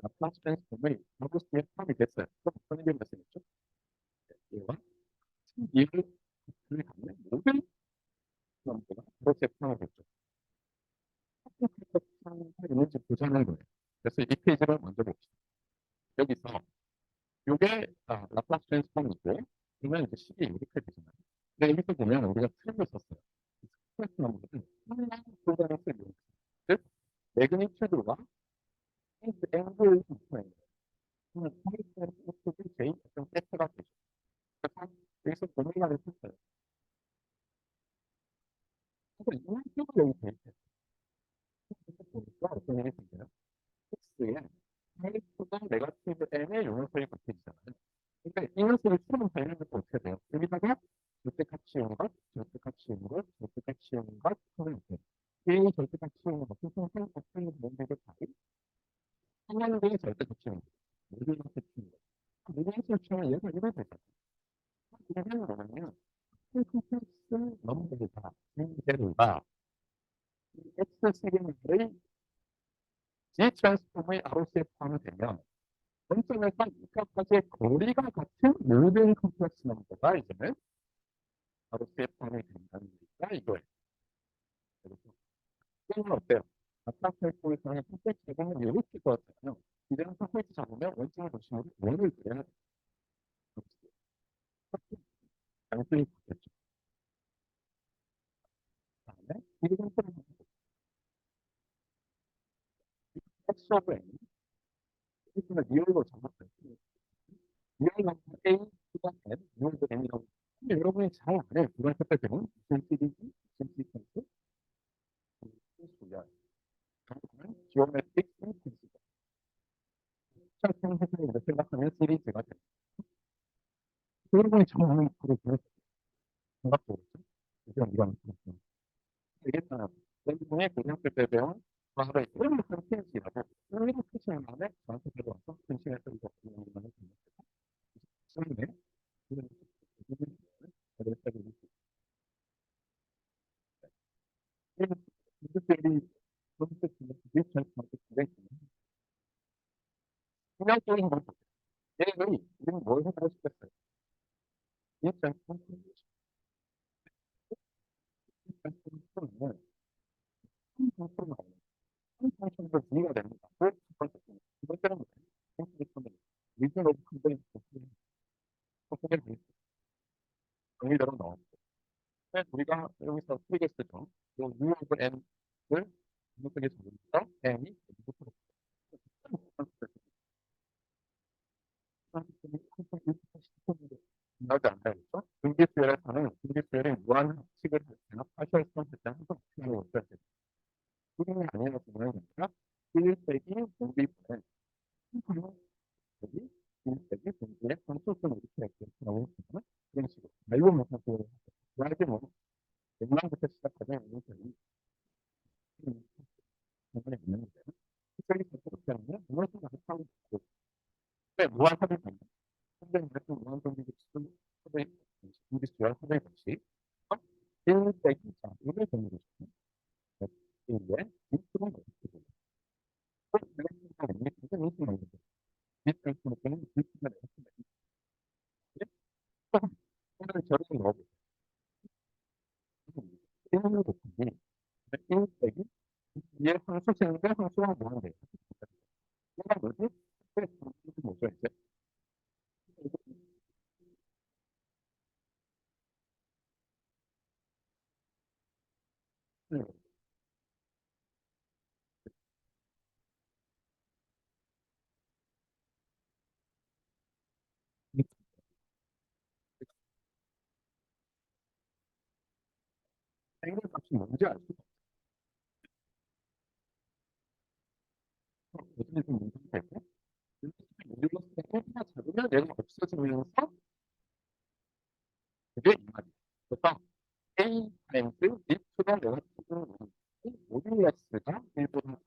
라플라스 트랜스폼의 마구스에 포함이 됐어요. 또 어떤 의미를 말씀했죠? 얘와 얘를 갖는 모든 넘버가 그렇게 포함이 됐죠. 어떤 컴플렉스가 있는지 보자는 거예요. 그래서 이 페이지를 먼저 봅시다. 여기서 요게 라플라스 트랜스폼이고 그러면 이제 식이 이렇게 되잖아요. 근데 여기서 보면 우리가 트렌을 썼어요. 스트레스 넘버는 상당 부분을 쓰고 즉 매그니튜드와 앵글 상태예요. 그러면 포인트 제일 어떤 세트가 되죠. 그래서 여기서 보면을 썼어요. 그래서 이만큼을 여기 대입했어요. 보니까 어떤 일이 생겨요? X에 X가 네거티브 N의 용어소리 바뀌잖아요. 그러니까 이 녀석을 풀어서 되는 것도 어떻게 돼요? 여기다가 절대값이 온 것, 절대값이 온 것, 절대값이 온 것, 하면 돼. 이 절대값이 온 것, 그래서 상관없는 뭔가를 다 상관없는 절대값이 온 것, 모든 것을 치는 것. 모든 것을 치면 얘가 이래 되잖아. 이러면 뭐냐면, 컴플렉스 넘버가, 문제가 X 시그널의 G 트랜스폼의 ROC에 포함이 되면, 원점에서 이까지의 거리가 같은 모든 컴플렉스 넘버가 이제는 ROC에 포함이 된다는 얘기가 이거예요. 그래서 이건 어때요? 아까 셀프에서는 컴플렉스 제공은 이렇게 좋았잖아요. 이제는 컴플렉스 잡으면 원점을 중심으로 원을 그려야 돼요. 단순히 바뀌었죠. 다음에 이런 컴플렉스 X 오브 N 이거는 리얼로 잡았어요. 리얼 넘버 A 수가 N, 리얼도 N이라고. 근데 여러분이 잘 알아요. 그걸 했을 때는 무슨 시리즈, 무슨 시퀀스, 무슨 수야. 결국은 지오메트릭 시퀀스죠. 철학생활을 생각하면 시리즈가 돼요. 여러분이 정말 그걸 보냈어요. 생각보고 이런 얘기했잖아요. 여러분의 고등학교 때 배운 바로 이런 컨텐츠라고 이런 컨텐츠는 다음에 저한테 들어와서 컨텐츠에서 이거 공부하는 겁니다. 그런데 이런 이것들이 분명적인 걸 얘네들이 지금 뭘 해가고 싶겠어요? 일단 는 한 방송을 분리가 됩니다. 첫 번째. 두 번째는 뭐예요? 리전 오브 컴플레인트 정의대로 나왔고. 우리가 여기서 크게 쓰죠. 요 U of N을 이쪽에 적으면서 N이 나오지 않나요? 등기수열에서는 등기수열이 무한 합칙을 할 때나 파셜 수할 때나 항상 합칙을 못할 때 이름이 아니라 보면 1세기 등기부는 여기 1세기 등기의 상수성 이렇게 나오는 이런 식으로 말로 못하고 말하지 뭐 웬만부터 시작하면 이런 부분이 있는데 특별히 그렇게 하면 무엇을 하고 있고 무한하게 된다. 선생님 같은 무한정비 기술 등기수열 선생님 없이 1세기 자 이걸 정리해 주시면 이게 밑으로 이렇게 돼요. 저를 넣어보세요. 1을 곱하기 1빼기 얘 상수식인데 상수랑 뭐하는데 얘가 뭐지? 뭐죠 이제? 생일 값이 뭔지 알 수가 없어. 어떻게 좀 문제가 되고 이렇게 해가 작으면 얘가 없어지면서 그게 이 말이야. 그래서 A 타임스 리프가 네거티브 모듈러스가 1보다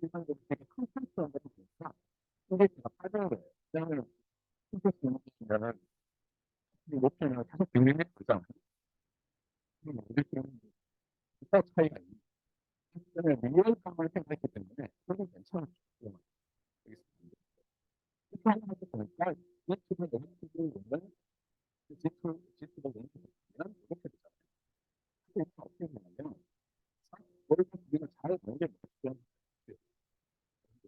일반적으로 되게 큰 편수한 거다 보니까 이게 다 빠진 거예요. 왜냐하면 컴퓨터 보면은 목표는 계속 비밀리 보잖아요. 우리 지금 숫자 차이가 있는 때문에 리얼감을 생각했기 때문에 그게 괜찮았죠. 이렇게 하는 것 보니까 지수가 너무 크고 있는 지수가 너무 크면 이렇게 되잖아요. 이게 어떻게 되냐면 머리가 우리가 잘 연결 못해요.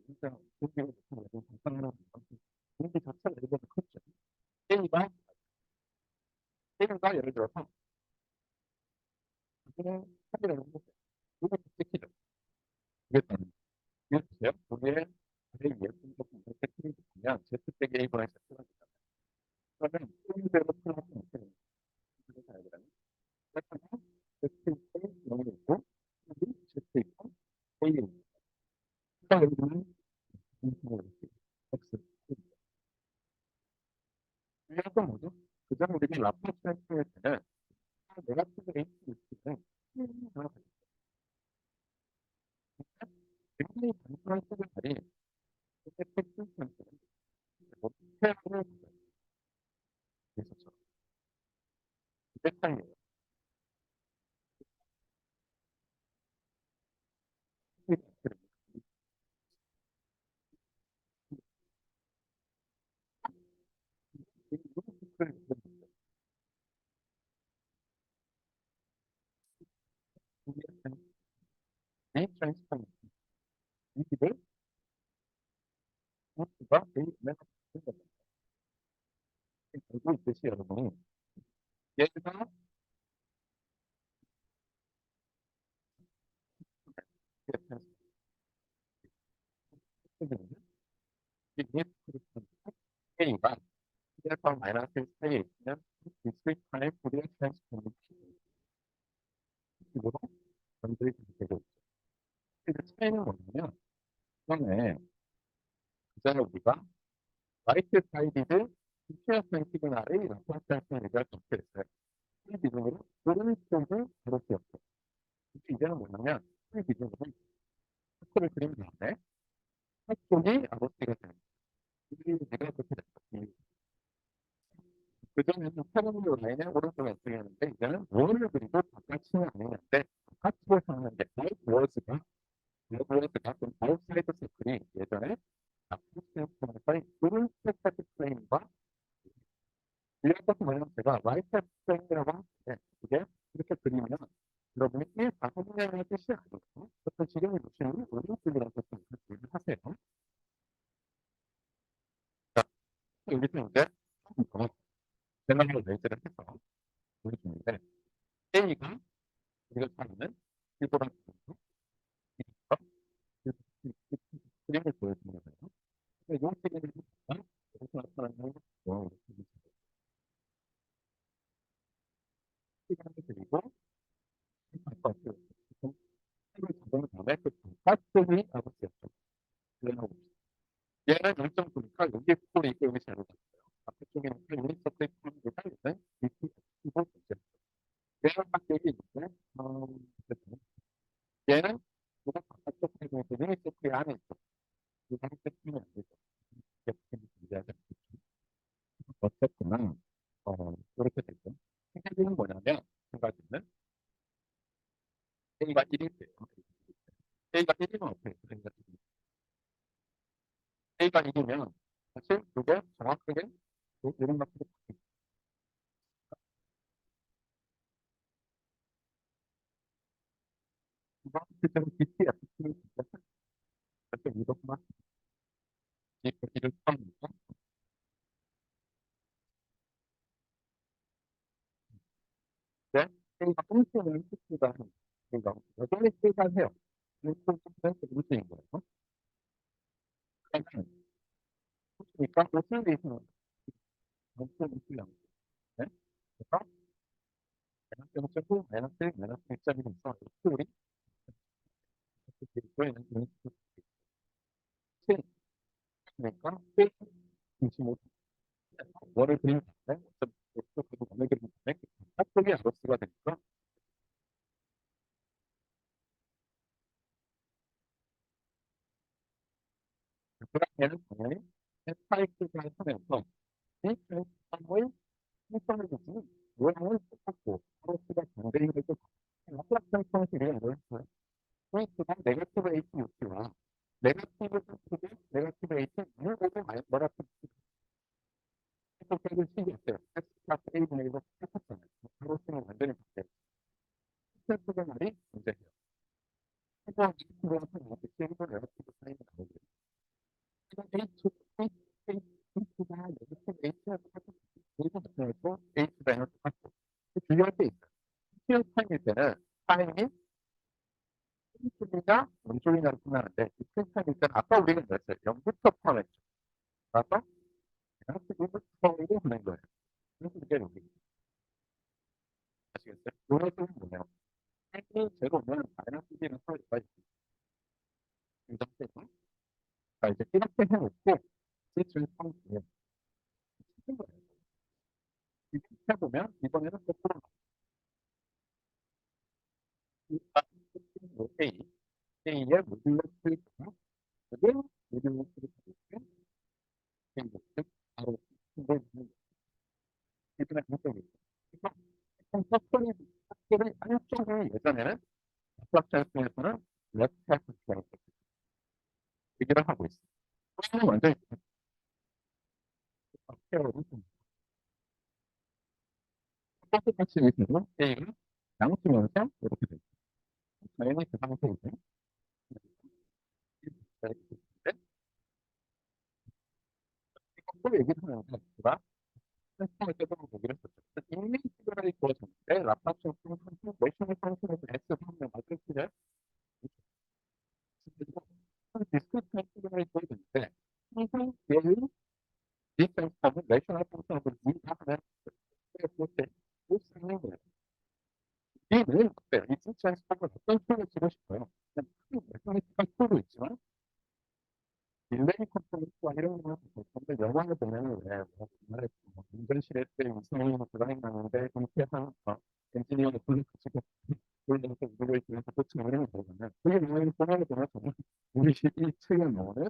진짜 공기가 못하고 잠깐만 공기 자체가 예를 들어서 컸죠. A가 A가 예를 들어서 이거는 3이라고 해보세요. 이거 찍히죠. 이게 이거 보세요. 거기에 제일 예쁜 조금 이렇게 틀이 보면 Z 빼기 A분의 Z가 되잖아요. 그러면 A대로 풀어서 어떻게 됩니까? 이렇게 가야 되잖아요. 그래서 Z 있고 0이 있고 여기 Z 있고 A 있고 그러니까 여기는 X 이건 뭐죠? 그전 우리가 라프라스 트랜스포할 때는 네가티브 H 있을 때 굉장히 단순한 속을 가린 에펙트 트랜스포를 테러를 했었죠. 세상이에요. 이 트랜스포 이기를 모두가 맨 알고 있듯이 여러분이 얘가 이게 A가 A가 마이너스 1에 있으면 디스크리트의 푸리에 트랜스포를 식으로 전들이 되고 있죠. 그 차이는 뭐냐면 처음에 그전에 우리가 라이트 사이디드 디스크리트 시그널의 라프라스 얘기를 접했어요. 이 기준으로 오른쪽을 이렇게 였고 이제는 뭐냐면 이 기준으로 스크를 그린 다음에 한쪽이 아웃사이드가 되는 거예요. 내가 그렇게 됐고 그전에는 패러밀 라인에 오른쪽 왼쪽이 했는데 이제는 원을 그리고 바깥치는 아니는데 바깥으로 상는데 아웃워즈가 좀 아웃사이드 서클이 예전에 앞으로 오른쪽 패스 플레인과 이런 것도 뭐냐면 제가 라이트 플레인이라고 있는데 이게 이렇게 그리면 여러분이 1가속량의 뜻이 아니고 어떤 지경을 보시면 오른쪽이라고 생각을 하세요. 자, 여기서 이제 대나무를 매제를 해서 보여주는데 A가 우리가 찾는 일보다 그림을 보여주는 거예요. 이 그림을 보면 여기서 나타나는 시간을 그리고 잡은 다음에 그 바깥쪽이 아버지였죠. 얘는 0.9니까 여기 폴이 있고 여기 잘못 봤어요. 바깥쪽에는 유니서클 폴이 달리는 이거 문제. 얘는 딱 여기 있는데 얘는 이거 바깥쪽 해동에서 유니서클 안에 있어. 이 바깥쪽이 안 되죠. 어쨌거나 이렇게 되죠. 해석은 뭐냐면 한 가지는 A가 1인데요. A가 1이면 어떻게 되는 거죠? A가 1이면 사실 이게 정확하게 이런 것들이 이거 실제로 BTF를 그래서 이것만 이 거기를 써니까 네? A가 홈스는 특수가 그러니까 여전히 A가 해요. 이건 무슨인 거예요? 그러니까 옷을 위해서는 무슨 무슨 네? 그래서 마이너스 0.9 마이너스 1점이 있어. 우리 보이는 그러니까 25 월을 그린 다음에 그리고 원을 그린 다음에 각각의 아로스가 되니까 그라프에는 당연히 스파이크가 하면서 이 트랜스포머의 일정을 보시면 모양을 똑같고 아로스가 반대인 것도 라플라스 트랜스포머를 이용해서 포인트가 네거티브 H6와 네거티브 H, 네거티브 H, 이거를 뭐라고 해석을 시켰어요. X 플러스 A분의 1로 해석했잖아요. 아로스는 완전히 바뀌어요. 스탠프의 말이 문제예요. 해서 H가 이렇게 C로 네거티브 사인이 나오고 H, H가 네거티브 H가 똑같고 H가 나타나고 H가 N을 똑같고 중요한 게 있어요. 시험 타임일 때는 타임이 H가 왼쪽이 나타나는데 이 타임일 때는 아까 우리가 그랬어요. 0부터 포함했죠. 그래서 마이너스 1부터 하는 거예요. 그래서 이게 여기 아시겠어요? 요래서는 뭐냐면 타임이 제로면 마이너스 1은 서울까지 이 상태에서 자 이제 이렇게 해놓고 시스템 상태에 치는 거예요. 이렇게 해보면 이번에는 거꾸로 A, A의 모듈러 클릭하고 그게 모듈러 클릭하고 행복적 바로 이번에 한쪽이 있어요. 팩토리 한쪽을 예전에는 플락션에서는 랩트 팩토리라고 얘기를 하고 있어요. 그거는 완전히 똑같이 있으면 A가 양수면서 이렇게 되죠. 당연히 그 상태이죠. 또 얘기를 하면서 제가 한참을 때도 얘기를 했었죠. 인민시간이 주어졌는데 라place 트랜스포머 내셔널 펑션에서 S 성명 마트리스를 디스크리트 시간이 주어졌는데 항상 얘의 이 트랜스포머는 내셔널 펑션으로 이해하면 그때 못 쓰는 거예요. 이는 어때요? 이 트랜스포머를 어떤 표현을 쓰고 싶어요? 그냥 메커니컬 표도 있지만 딜레이 컨트롤과 이런 거는 근데 영화를 보면은 왜뭐 옛날에 운전실에 때 이승훈이 들어있는데 경쾌한 엔지니어를 불러가지고 불러서 누구 있으면서 고치는 이런 거 보면은 그게 영화를 보면 저는 우리 1층에 나오는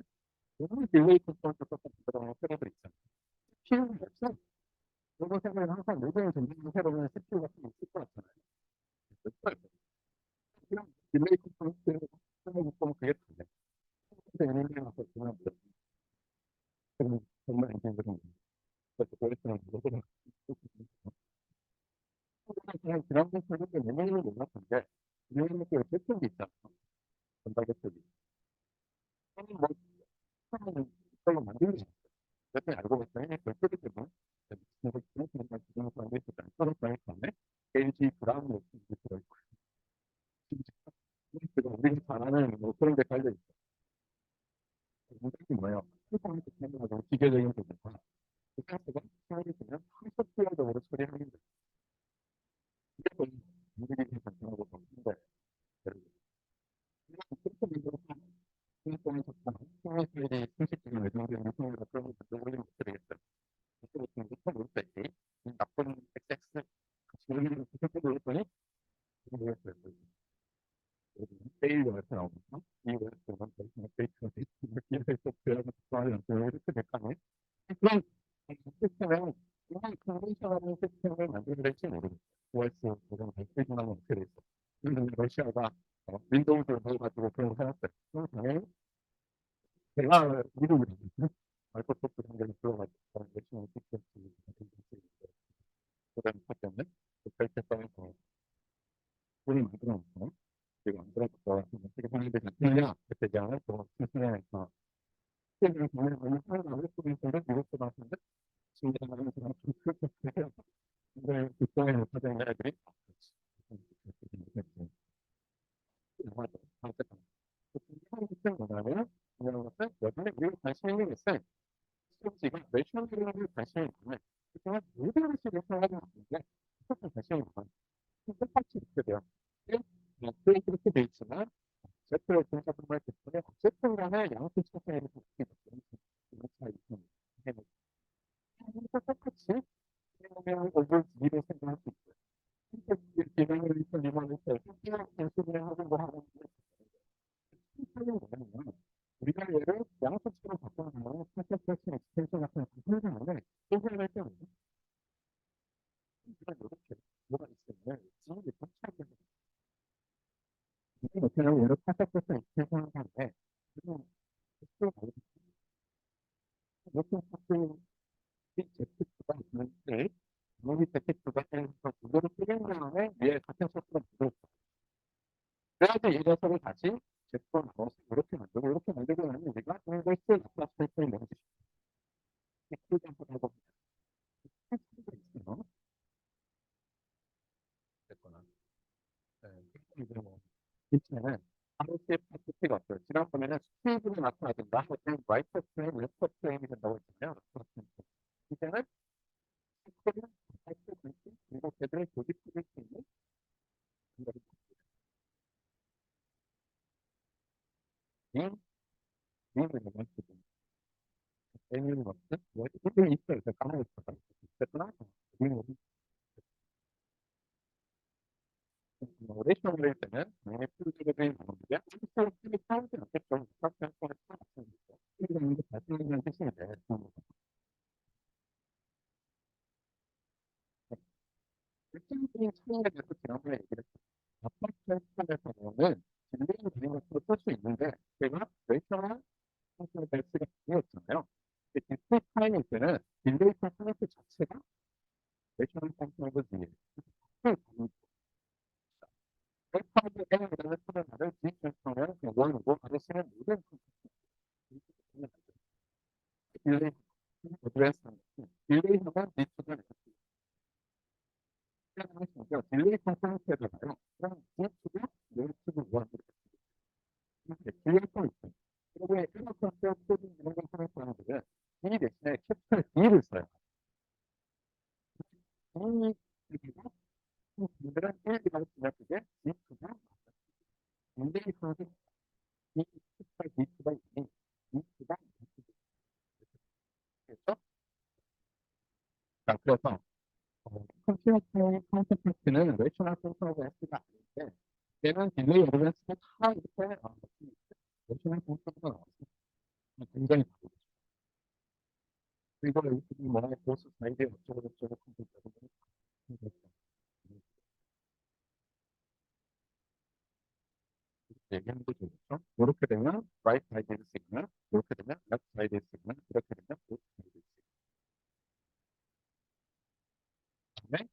그런 딜레이 컨트롤 똑같은 그런 패러들 있잖아요. CPU는 없어. 이거 생각은 항상 모든 전쟁을 해보면 CPU 같은 거 있을 것 같잖아요. 그냥 딜레이 컨트롤 생각해보면 그게 다네. 근데 얘네들이 와서 그냥 정말 엔지니어들은 그래서 그랬으면 지난번 시간에 메모를 몰랐는데, 이런 게 어쨌든 있잖아. 전달의 쪽이. 뭐, 처음에는 이걸로 만들고 싶어. 그랬더니 알고 봤더니 별도기 때문에, 지금 사람들이 일단 서로사의 다음에 LG 브라운 같은 게 들어있고, 지금 우리가 잘하는 뭐 그런 게 깔려있어. 문제는 뭐예요? 세상의 technology가 기계적인 부분과 그 가스가 처리 되면 소프트웨어적으로 처리하는 거예요. 그래서 문제가 발생하고 있는데, 그렇게 만들어서 생각보다 적당한 생활들이 순식간에 외정되는 상황이라 그런 것도 올리면 어떻게 되겠어요? 그래서 지금부터 올 때, 나쁜 XX, 지금 그렇게 놀랬더니, 모르겠어요. 페일리어 이렇게 나오면서, 이거는 데이터가 데이터가 소프트웨어가 특성하지 않고 이렇게 될까요? 그럼 시스템은 이런 컨벤셔널한 시스템을 만들어낼지 모르겠어요. OS 그런 발표지만 어떻게 됐어? 러시아가 윈도우즈를 넣어가지고 그런 거 해놨어요. 그럼 당연히 제가 미국이거든요. 마이크로소프트 상대로 들어가지고 열심히 시스템을 그다음에 때문에 결제성에서 돈이 만들어놓고 그리고 만들어서 어떻게 하는 게 낫느냐 그때 대한 또 시스템에서 시스템을 보내면 하나가 외국인들은 미국도 나왔는데 진짜는 그냥 그렇게 해요. 근데 국정에 못하던 애들이 영화도 어쨌든 한 시스템 뭐냐면 이런 것은 여전히 우리가 관심 있는 것은 시스템지가 내셔널을 관심이 있는 그동안 모든 것을 생각하는 건데 그것은 관심이 많아요. 똑같이 이렇게 돼요. 그렇게 돼 있지만 제트를 분석을 했기 때문에 어쨌든 간에 양수 차이를 갖게 됐어요. 이런 차이 있습니다. 똑같이 그냥 오브 미를 생각할 수 있어요. 기능을 있어 리만을 때 연습을 하고 뭐 하는 차이는 뭐냐면 우리가 얘를 양수처럼 바꿔놓으면 사실 익스텐션 같은 거 하는데 소설할 때 우리가 이렇게 뭐가 있으면 지금이 도착을 이게 어떻게 하면 얘를 사색해서 익스텐션을 하는데 지금 이렇게 사실 제트가 있는데 여기 제트가 해서 그거를 뿌린 다음에 위에 같은 소스가 묻어있어. 그래서 이 녀석을 다시 제트로 넣어서 이렇게 만들고 나면 우리가 인버스 라플라스를 넣어줄 수 있어요. 하고 있어요. 됐거나. 네. 이제 뭐 이체는 RC 파티가 없어요. 지난번에는 스피드로 나타나든가 그냥 라이트 프레임, 레프트 프레임이 된다고 했잖아요. 이제는 스피드는 라이트 프레임, 그리고 걔들을 조직시킬 수 있는 방법이 인, 인을 만들고 N을 먹든 뭐 이게 있어요. 제가 까먹었어요. 어쨌거나 인을 레이션을 할 때는 당연히 풀들이 나오는데 풀 사운드 않겠죠. 사운드 않겠죠. 이런 게 발생하는 뜻인데 일정적인 차이에 대해서 지난번에 얘기를 했어요. 아파트 시스템에서는 딜레이 드린 것으로 쓸수 있는데 제가 레이션을 상승을 될 수가 아니었잖아요. 디스플레이 타임일 때는 딜레이 퍼포먼스 자체가 레이션을 상승을 보지 웹하드 N이라는 표현을 디스플레이는 원이고 아래시는 모든 딜레이 어드레스 딜레이 하면 디스플레이 딜레이 퍼포먼스에 들어가요. 그럼 디스플레이 웨이트도 원 딜레이 포인트 그리고 에러 컨트롤 코딩 이런 걸 하는 사람들은 D 대신에 캐피탈 D를 써요. D가 분들은 1이라고 생각하게 D2가 굉장히 크게 D2가 D2가 있니 D2가 그래서 그래서 컴퓨터 카운터 파트는 레이셔널 펑션으로 S가 아닌데 얘는 딜레이 에비던스가 다 이렇게 레이셔널 펑션으로 나왔어요. 굉장히 다르죠. 그리고 여기 뭐 보스 사이드에 어쩌고 저쩌고 컴퓨터를 얘기하는 게 좋죠. 이렇게 되면 right 사이드의 시그널, 이렇게 되면 left 사이드의 시그널, 이렇게 되면 left 사이드의 시그널. 다음에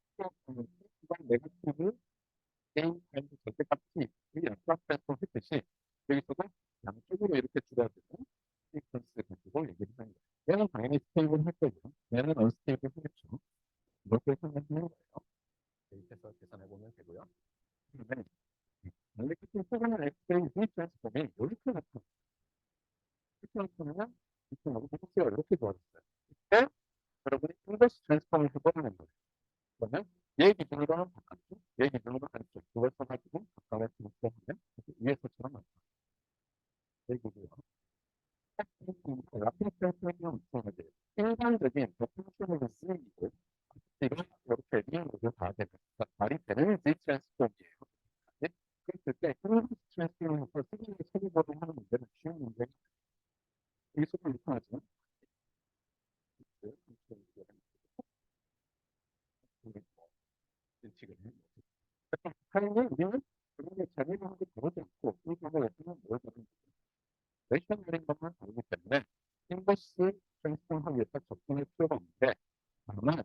네거티브 게임 타임도 절대값이 약값 트랜스폼 했듯이 여기서도 양쪽으로 이렇게 줄여주는 시퀀스 가지고 얘기를 하는 거예요. 얘는 당연히 스테이블 할 거고요. 얘는 언스테이블 하겠죠. 이렇게 생각하는 거예요. 이렇게 해서 계산해 보면 되고요. 그러면 엘리베이터 소관한 엑스레이 트랜스폼이 이렇게 나타나요. 이렇게 나타나면 이쪽하고 복수가 이렇게 좋아졌어요. 이때 여러분이 인버스 트랜스폼을 해보는 거예요. 그러면 얘 기준으로는 바깥쪽, 얘 기준으로 안쪽 그걸 써가지고 가까워 트랜스폼하면 위에서처럼 나타나요. 얘 기준으로. 라틴 트랜스폼은 이상하게 일반적인 대표적인 쓰임이고 이건 이렇게 리얼로도 다 되는 말이 되는 Z 트랜스폼이에요. 그랬을 때 인버스 트랜스폼에서 쓰임을 찾아보고 하는 문제는 쉬운 문제가 여기서 좀 이상하지만 하는데 우리는 그런데 자기가 하고 그러지 않고 이 방법을 쓰면 뭘 받는 레이션 내린 것만 다르기 때문에 인버스 트랜스폼하기 위해서 접근할 필요가 없는데 다만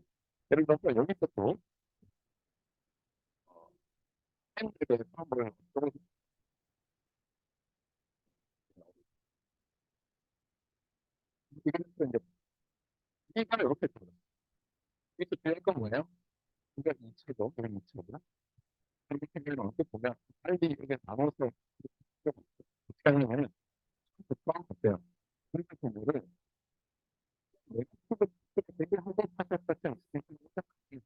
예를 들어서 여기서 또 팬들에 대해서 뭘 이것도 이제 이걸 이렇게 들어요. 이것도 중요한 건 뭐예요? 우리가 이 책도 우리 이 책이나 이렇게 책을 어떻게 보면 빨리 이렇게 나눠서 어떻게 하냐면은 보통 어때요? 그렇게 공부를 되게 한번 파셨었던 익스텐션을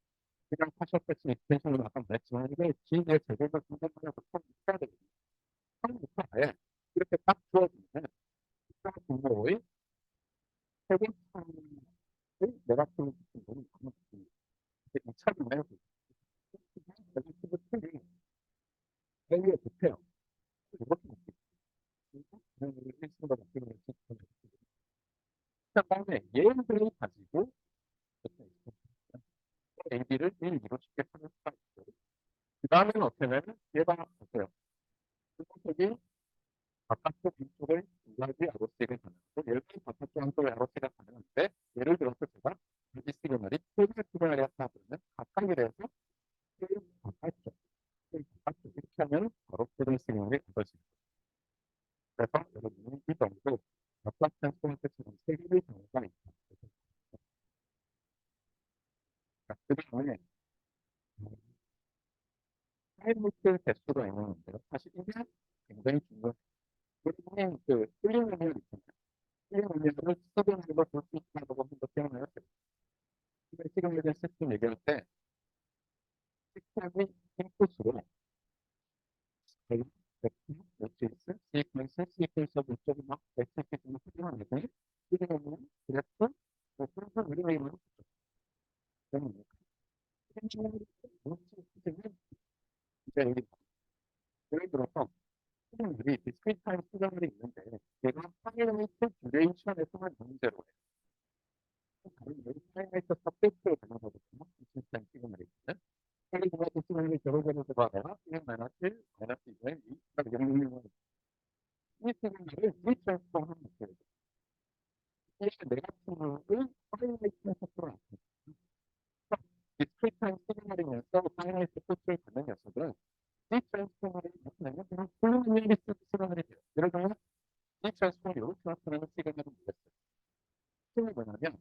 그냥 파셨었던 익스텐션으로 아까 말했지만 이게 G의 제곱을 분석하면서 처음부터 해야 되거든요. 처음부터 아예 이렇게 딱 주어지면 이상 분모의 세분차를 내가 쓰는 부분은 너무 이 차를 내고 네거티브 틀이 여기에 붙여요. 이렇게 그냥 일수가 바뀌는 그다음에 얘들을 가지고 AB를 1, 2로 쉽게 찾을 수가 있고 그 다음에는 어떻게 하면 얘가 어때요? 분석이 바깥쪽 위쪽을 두 가지 아로씨를 가능하고 예를 들어 바깥쪽 한쪽의 아로씨가 가능한데 예를 들어서 제가 이 시그널이 표준 시그널이 하나 그러면 각각에 대해서 바깥쪽 바깥쪽 이렇게 하면 바로 표준 시그널이 얻어집니다. 그래서 여러분은 이 정도 라플라스 트랜스폼처럼 세 개의 경우가 있다. 그 다음에 타임리스 개수가 있는데요. 사실 이게 굉장히 중요해요. 우리는 그 틀린 의미를 있잖아요. 틀린 의미를 수동으로 볼수 있다고 한번 표현을 했어요. 지금 얘기한 시스템 얘기할 때 시스템이 인풋으로 매트리스, 시퀀스, 시퀀스 문자를 막 매트리스를 확인하는데 이러면 그래프, 그래서 우리는 때문에 텐션을 시스템은 이제 여기 예를 들어서 수정들이 디스크리트 타임 수정들이 있는데 얘가 파이널리트 듀레이션에서만 문제로 해요. 다른 여기 파이널리트 서페이스로 변화하거든요. 디스크리트 시그널이 있는 빨리 그만큼 시그널이 결혼되는 거가 그냥 마이너스 1, 마이너스 2의 2, 딱 영능력을 이 시그널을 리트랜스폼 하는 거예요. 이 네거티브를 파이널리트에서 풀어놨어요. 디스크리트 타임 시그널이면서 파이널리트 포트를 받는 녀석은 이 트랜스폼을 나타내면 그냥 폴리노미얼리스트 시그널이 돼요. 예를 들면 이 트랜스폼이 이렇게 나타나는 시그널은 뭐겠어요? 특징이 뭐냐면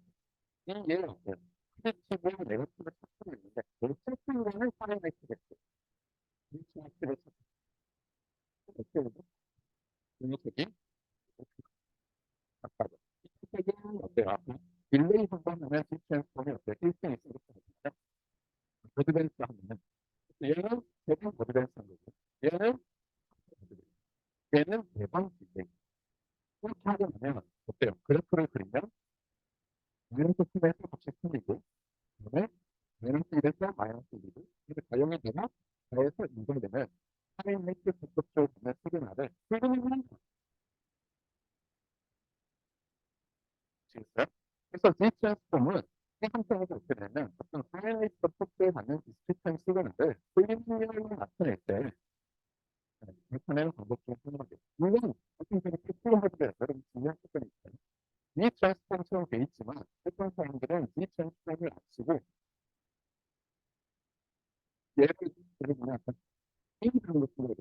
이 얘가 어때요? 포지티브, 네거티브 차트가 있는데 이 차트는 파이널리트겠어요. 이 차트를 어떻게 보면 이 녀석이 아까도 이 차트는 어때요? 딜레이 한번 하면 이 트랜스폼이 어때요? 1등 있으면 이렇게 되잖아요. 모드벤스 하면은 얘는 세번 모드벤스 한 거고 얘는 얘는 네번 딜레이. 이렇게 하고 나면 어때요? 그래프를 그리면 마이너스 10에서 값이 틀리고 그다음에 마이너스 1에서 마이너스 1이고 이렇게 가용이 되면 더해서 이동되면 타임 매트 속도적으로 보면 시그널을 시그널은 지겠어요? 그래서 D 트랜스폼은 이 상태에서 어떻게 되면 어떤 타임 매트 속도에 받는 디스크리트 시그널을 폴리노미얼로 나타낼 때 나타내는 방법 중 하나입니다. 물론 어떤 식으로 특수하게 여러분 중요한 조건이 있어요. D 트랜스폼처럼 돼 있지만 어떤 사람들은 D 트랜스폼을 안 쓰고 예를 들면 게임 그런 거 쓰고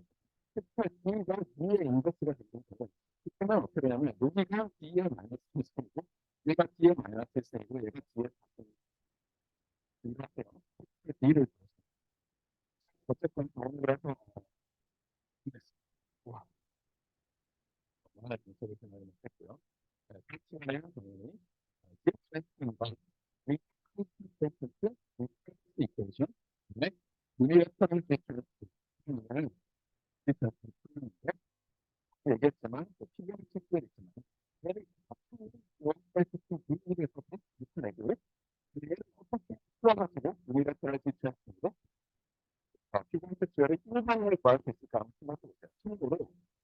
특별 D가 D의 인버스가 되는 거고 그러면 어떻게 되냐면 여기가 D의 마이너스 1이고 얘가 D의 마이너스 1이고 얘가 D의 4이고 이렇게 D를 어쨌든 오늘 해서 와 정말 분석을 생각을 했고요. 같이 동행이 디스트레스인과 리크루트먼트 이퀘이션 그다음에 유니버설 디스트레스는 디스트레스인데 얘기했지만 필요한 책들이 있지만 얘를 원사이트 비밀에서 디스트레스를 얘를 어떻게 풀어가지고 유니버설 디스트레스로 피곤 섹슈얼의 일반을 구할 수 있을까 한번 생각해보세요. 참고로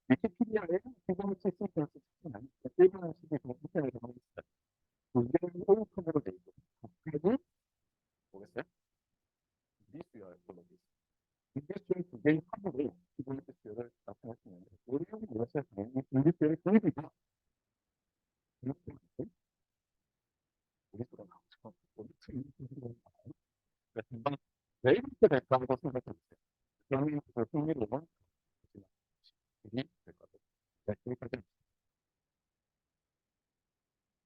위키피디아에 피곤 섹슈얼 찾지만 일반을 시기에서 인터넷에 하고 있어요. 굉장히 오픈으로 돼 있고 각각이 뭐겠어요? 미수열 걸로 돼 있어요. 인디스의 두 개의 합으로 피곤 섹슈얼을 나타낼 수 있는데 우리는 무엇을 하면 인디스의 분위기가 이렇게 우리 수가 나오죠. 우리 수가 나와요. 그래서 금방 왜 이렇게 될까 하고 생각해보세요. 저는 그 흥미로운